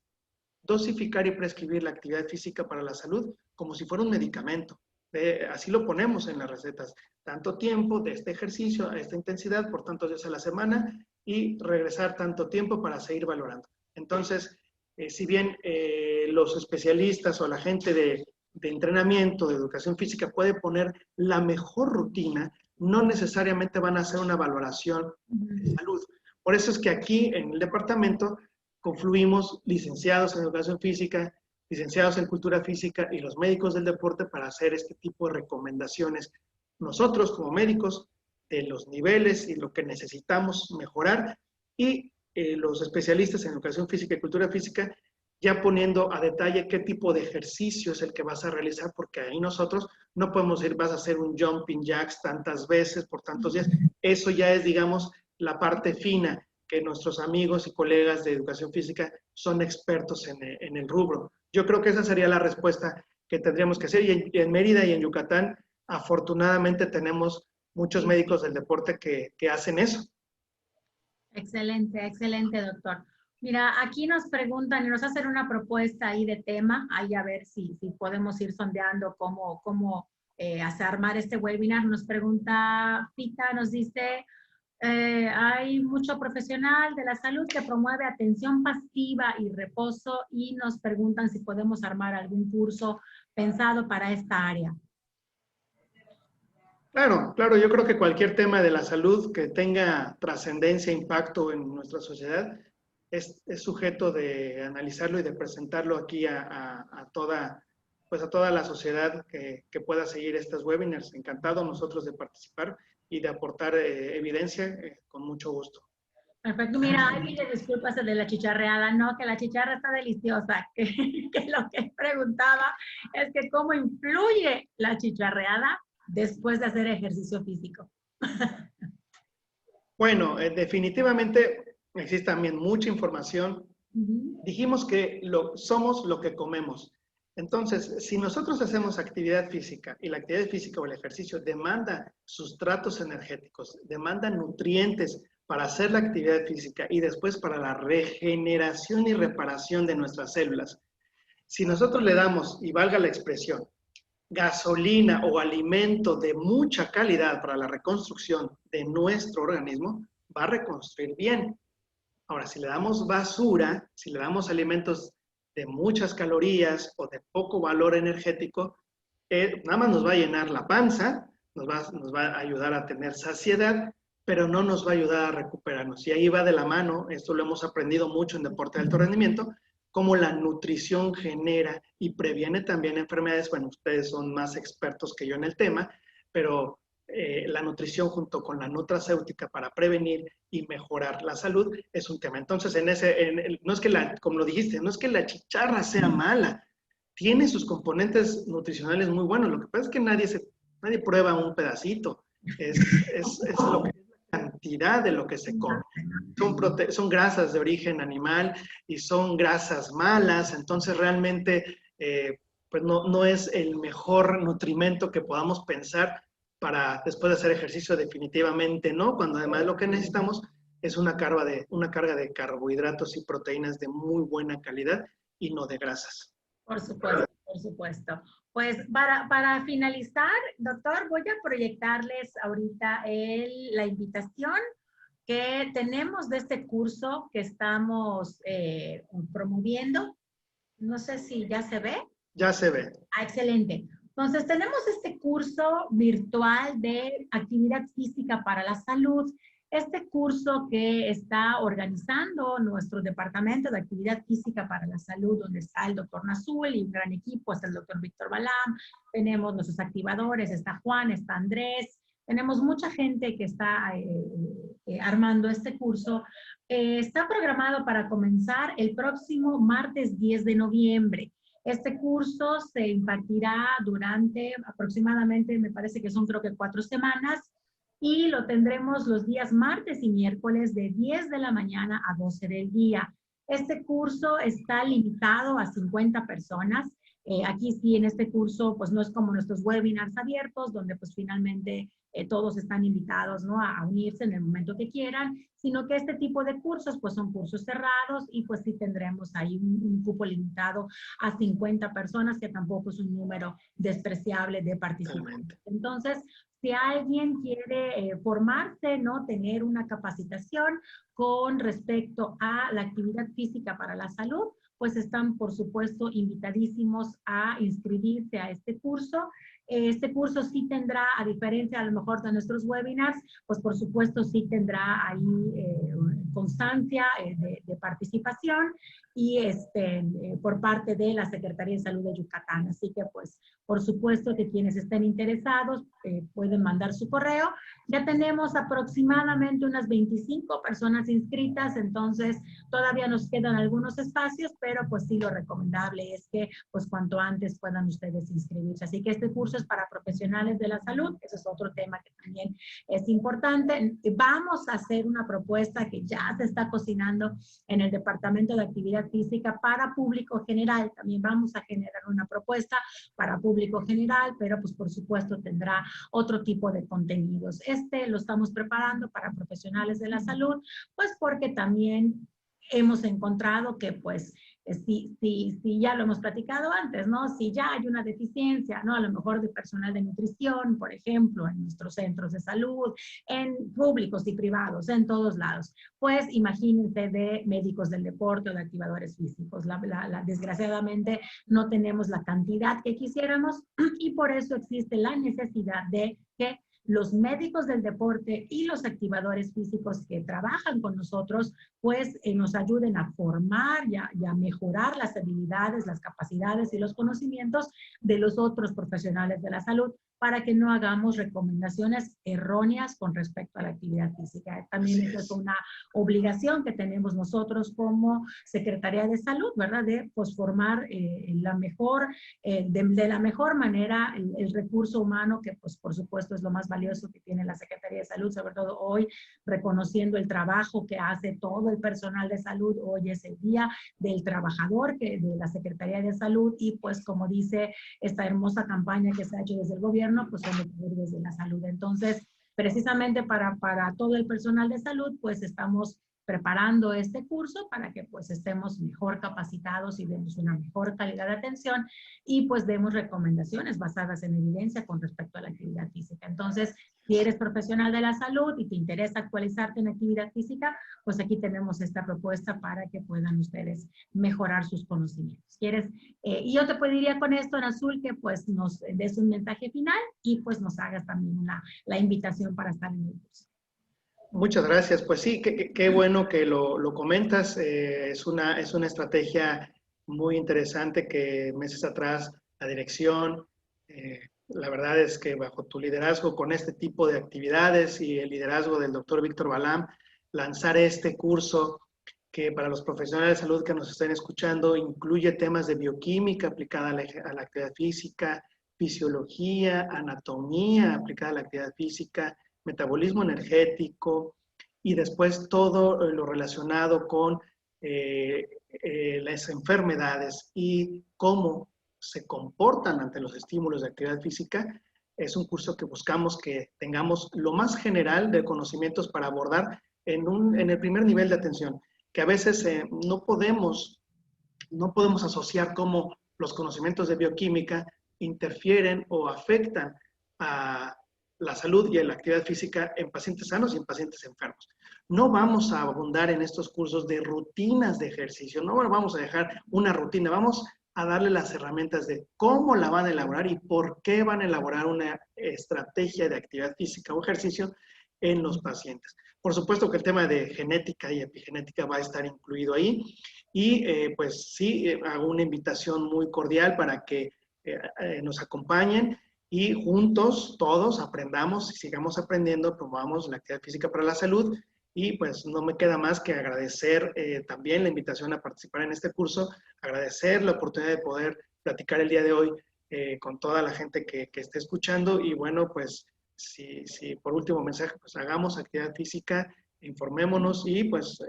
dosificar y prescribir la actividad física para la salud como si fuera un medicamento. Así lo ponemos en las recetas. Tanto tiempo de este ejercicio a esta intensidad por tantos días a la semana y regresar tanto tiempo para seguir valorando. Entonces, si bien los especialistas o la gente de entrenamiento, de educación física puede poner la mejor rutina, no necesariamente van a hacer una valoración de salud. Por eso es que aquí en el departamento confluimos licenciados en educación física, licenciados en cultura física y los médicos del deporte para hacer este tipo de recomendaciones. Nosotros como médicos, de los niveles y lo que necesitamos mejorar y los especialistas en educación física y cultura física ya poniendo a detalle qué tipo de ejercicio es el que vas a realizar, porque ahí nosotros no podemos decir vas a hacer un jumping jacks tantas veces por tantos días. Eso ya es, digamos, la parte fina, que nuestros amigos y colegas de educación física son expertos en el rubro. Yo creo que esa sería la respuesta que tendríamos que hacer. Y en Mérida y en Yucatán, afortunadamente tenemos muchos médicos del deporte que hacen eso. Excelente, excelente, doctor. Mira, aquí nos preguntan y nos hacen una propuesta ahí de tema, ahí a ver si podemos ir sondeando cómo armar este webinar. Nos pregunta Pita, nos dice, hay mucho profesional de la salud que promueve atención pasiva y reposo y nos preguntan si podemos armar algún curso pensado para esta área. Claro, claro, yo creo que cualquier tema de la salud que tenga trascendencia, impacto en nuestra sociedad, es sujeto de analizarlo y de presentarlo aquí a toda la sociedad que pueda seguir estos webinars. Encantado nosotros de participar y de aportar evidencia con mucho gusto. Perfecto. Mira, ahí pide disculpas el de la chicharreada. No, que la chicharra está deliciosa. Que lo que preguntaba es que cómo influye la chicharreada después de hacer ejercicio físico. Bueno, definitivamente existe también mucha información. Dijimos que somos lo que comemos. Entonces, si nosotros hacemos actividad física y la actividad física o el ejercicio demanda sustratos energéticos, demanda nutrientes para hacer la actividad física y después para la regeneración y reparación de nuestras células, si nosotros le damos, y valga la expresión, gasolina o alimento de mucha calidad para la reconstrucción de nuestro organismo, va a reconstruir bien. Ahora, si le damos basura, si le damos alimentos de muchas calorías o de poco valor energético, nada más nos va a llenar la panza, nos va a ayudar a tener saciedad, pero no nos va a ayudar a recuperarnos. Y ahí va de la mano, esto lo hemos aprendido mucho en deporte de alto rendimiento, cómo la nutrición genera y previene también enfermedades. Bueno, ustedes son más expertos que yo en el tema, pero la nutrición junto con la nutracéutica para prevenir y mejorar la salud es un tema. Entonces, no es que como lo dijiste, no es que la chicharra sea mala, tiene sus componentes nutricionales muy buenos. Lo que pasa es que nadie prueba un pedacito. Es lo que es la cantidad de lo que se come. Son grasas de origen animal y son grasas malas, entonces realmente pues no es el mejor nutrimento que podamos pensar para después de hacer ejercicio, definitivamente no, cuando además lo que necesitamos es una carga de carbohidratos y proteínas de muy buena calidad y no de grasas. Por supuesto, por supuesto. Pues para finalizar, doctor, voy a proyectarles ahorita la invitación que tenemos de este curso que estamos promoviendo. No sé si ya se ve. Ya se ve. Ah, excelente. Entonces, tenemos este curso virtual de actividad física para la salud. Este curso que está organizando nuestro departamento de actividad física para la salud, donde está el doctor Nazul y un gran equipo, está el doctor Víctor Balam, tenemos nuestros activadores, está Juan, está Andrés, tenemos mucha gente que está armando este curso. Está programado para comenzar el próximo martes 10 de noviembre. Este curso se impartirá durante aproximadamente, me parece que son creo que 4 semanas, y lo tendremos los días martes y miércoles de 10 de la mañana a 12 del día. Este curso está limitado a 50 personas. Aquí sí, en este curso, pues no es como nuestros webinars abiertos, donde pues finalmente todos están invitados, ¿no?, a unirse en el momento que quieran, sino que este tipo de cursos pues son cursos cerrados y pues sí tendremos ahí un cupo limitado a 50 personas, que tampoco es un número despreciable de participantes. Entonces, si alguien quiere formarse, ¿no?, tener una capacitación con respecto a la actividad física para la salud, pues están, por supuesto, invitadísimos a inscribirse a este curso. Este curso sí tendrá, a diferencia a lo mejor de nuestros webinars, pues por supuesto sí tendrá ahí constancia de participación y por parte de la Secretaría de Salud de Yucatán. Así que pues por supuesto que quienes estén interesados pueden mandar su correo. Ya tenemos aproximadamente unas 25 personas inscritas, entonces todavía nos quedan algunos espacios, pero pues sí, lo recomendable es que pues cuanto antes puedan ustedes inscribirse. Así que este curso es para profesionales de la salud, ese es otro tema que también es importante. Vamos a hacer una propuesta que ya se está cocinando en el Departamento de Actividad Física para público general. También vamos a generar una propuesta para público general, pero pues por supuesto tendrá otro tipo de contenidos. Lo estamos preparando para profesionales de la salud, pues porque también hemos encontrado que pues si ya lo hemos platicado antes, ¿no? Si ya hay una deficiencia, ¿no?, a lo mejor de personal de nutrición, por ejemplo, en nuestros centros de salud, en públicos y privados, en todos lados, pues imagínense de médicos del deporte o de activadores físicos. Desgraciadamente no tenemos la cantidad que quisiéramos y por eso existe la necesidad de que los médicos del deporte y los activadores físicos que trabajan con nosotros, pues nos ayuden a formar y a mejorar las habilidades, las capacidades y los conocimientos de los otros profesionales de la salud, para que no hagamos recomendaciones erróneas con respecto a la actividad física. También esa es una obligación que tenemos nosotros como Secretaría de Salud, ¿verdad?, de pues formar de la mejor manera el recurso humano, que pues por supuesto es lo más valioso que tiene la Secretaría de Salud, sobre todo hoy, reconociendo el trabajo que hace todo el personal de salud. Hoy es el día del trabajador de la Secretaría de Salud y pues como dice esta hermosa campaña que se ha hecho desde el gobierno, pues son los desde la salud. Entonces, precisamente para todo el personal de salud, pues estamos preparando este curso para que pues estemos mejor capacitados y demos una mejor calidad de atención y pues demos recomendaciones basadas en evidencia con respecto a la actividad física. Entonces, si eres profesional de la salud y te interesa actualizarte en actividad física, pues aquí tenemos esta propuesta para que puedan ustedes mejorar sus conocimientos. Y yo te pediría con esto, en azul, que pues nos des un mensaje final y pues nos hagas también la invitación para estar en el curso. Muchas gracias. Pues sí, qué bueno que lo comentas. Es una estrategia muy interesante que meses atrás la dirección, la verdad es que bajo tu liderazgo con este tipo de actividades y el liderazgo del doctor Víctor Balam, lanzar este curso que para los profesionales de salud que nos estén escuchando incluye temas de bioquímica aplicada a la actividad física, fisiología, anatomía aplicada a la actividad física, metabolismo energético y después todo lo relacionado con las enfermedades y cómo se comportan ante los estímulos de actividad física. Es un curso que buscamos que tengamos lo más general de conocimientos para abordar en el primer nivel de atención, que a veces no podemos asociar cómo los conocimientos de bioquímica interfieren o afectan a la salud y a la actividad física en pacientes sanos y en pacientes enfermos. no vamos a abundar en estos cursos de rutinas de ejercicio, no vamos a dejar una rutina, vamos a darle las herramientas de cómo la van a elaborar y por qué van a elaborar una estrategia de actividad física o ejercicio en los pacientes. Por supuesto que el tema de genética y epigenética va a estar incluido ahí y pues sí, hago una invitación muy cordial para que nos acompañen y juntos todos aprendamos y sigamos aprendiendo, promovamos la actividad física para la salud. Y pues no me queda más que agradecer también la invitación a participar en este curso, agradecer la oportunidad de poder platicar el día de hoy con toda la gente que esté escuchando. Y bueno, pues si por último mensaje, pues hagamos actividad física, informémonos y pues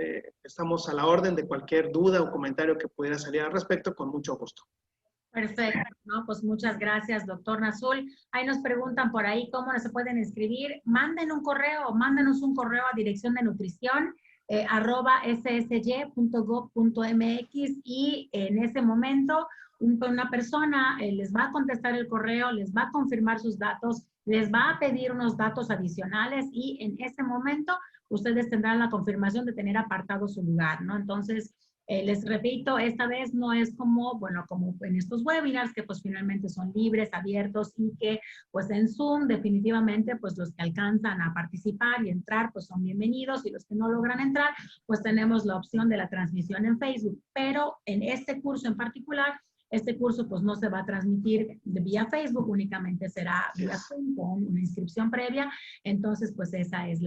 estamos a la orden de cualquier duda o comentario que pudiera salir al respecto, con mucho gusto. Perfecto, ¿no? Pues muchas gracias, doctor Nazul. Ahí nos preguntan por ahí cómo se pueden inscribir. Mándenos un correo a dirección de nutrición @ssy.gov.mx y en ese momento una persona les va a contestar el correo, les va a confirmar sus datos, les va a pedir unos datos adicionales y en ese momento ustedes tendrán la confirmación de tener apartado su lugar, ¿no? Entonces, les repito, esta vez no es como, bueno, como en estos webinars que pues finalmente son libres, abiertos y que pues en Zoom definitivamente pues los que alcanzan a participar y entrar pues son bienvenidos y los que no logran entrar pues tenemos la opción de la transmisión en Facebook. Pero en este curso en particular, este curso pues no se va a transmitir vía Facebook, únicamente será vía Zoom con una inscripción previa. Entonces pues esa es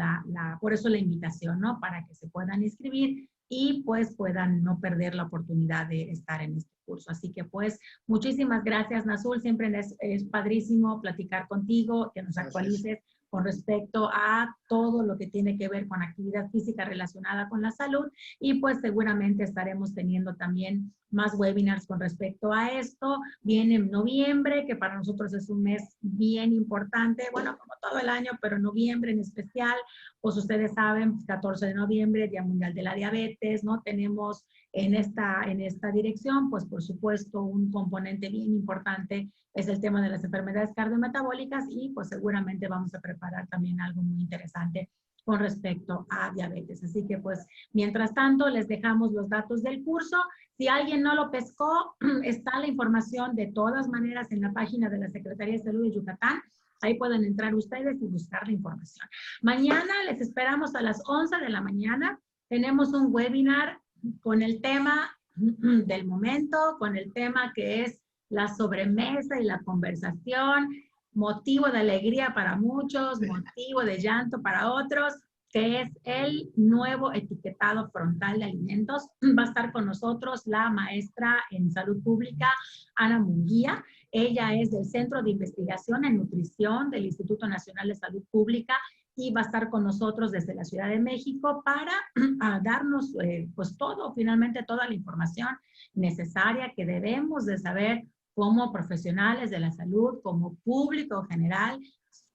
por eso la invitación, ¿no? Para que se puedan inscribir y pues puedan no perder la oportunidad de estar en este curso. Así que pues muchísimas gracias, Nazul. Siempre es padrísimo platicar contigo, que nos actualices con respecto a todo lo que tiene que ver con actividad física relacionada con la salud y pues seguramente estaremos teniendo también más webinars con respecto a esto. Viene en noviembre, que para nosotros es un mes bien importante, bueno, como todo el año, pero noviembre en especial, pues ustedes saben, 14 de noviembre, Día Mundial de la Diabetes, ¿no? Tenemos en esta dirección, pues por supuesto, un componente bien importante es el tema de las enfermedades cardiometabólicas y pues seguramente vamos a preparar también algo muy interesante con respecto a diabetes. Así que pues, mientras tanto, les dejamos los datos del curso. Si alguien no lo pescó, está la información de todas maneras en la página de la Secretaría de Salud de Yucatán. Ahí pueden entrar ustedes y buscar la información. Mañana les esperamos a las 11 de la mañana. Tenemos un webinar con el tema del momento, con el tema que es la sobremesa y la conversación, motivo de alegría para muchos, motivo de llanto para otros, que es el nuevo etiquetado frontal de alimentos. Va a estar con nosotros la maestra en salud pública, Ana Munguía. Ella es del Centro de Investigación en Nutrición del Instituto Nacional de Salud Pública y va a estar con nosotros desde la Ciudad de México para darnos pues finalmente toda la información necesaria que debemos de saber como profesionales de la salud, como público general,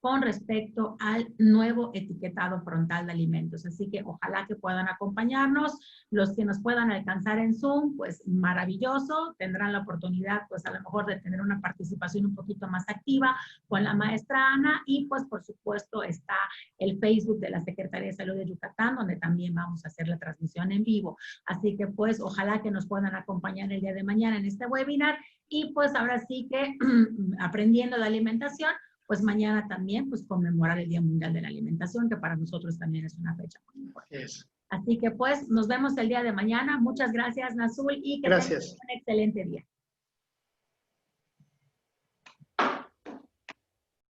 con respecto al nuevo etiquetado frontal de alimentos. Así que ojalá que puedan acompañarnos. Los que nos puedan alcanzar en Zoom, pues maravilloso. Tendrán la oportunidad, pues a lo mejor de tener una participación un poquito más activa con la maestra Ana. Y pues por supuesto está el Facebook de la Secretaría de Salud de Yucatán, donde también vamos a hacer la transmisión en vivo. Así que pues ojalá que nos puedan acompañar el día de mañana en este webinar. Y pues ahora sí que aprendiendo de alimentación, pues mañana también pues conmemorar el Día Mundial de la Alimentación, que para nosotros también es una fecha muy importante. Así que pues nos vemos el día de mañana. Muchas gracias, Nazul, y que tengan un excelente día.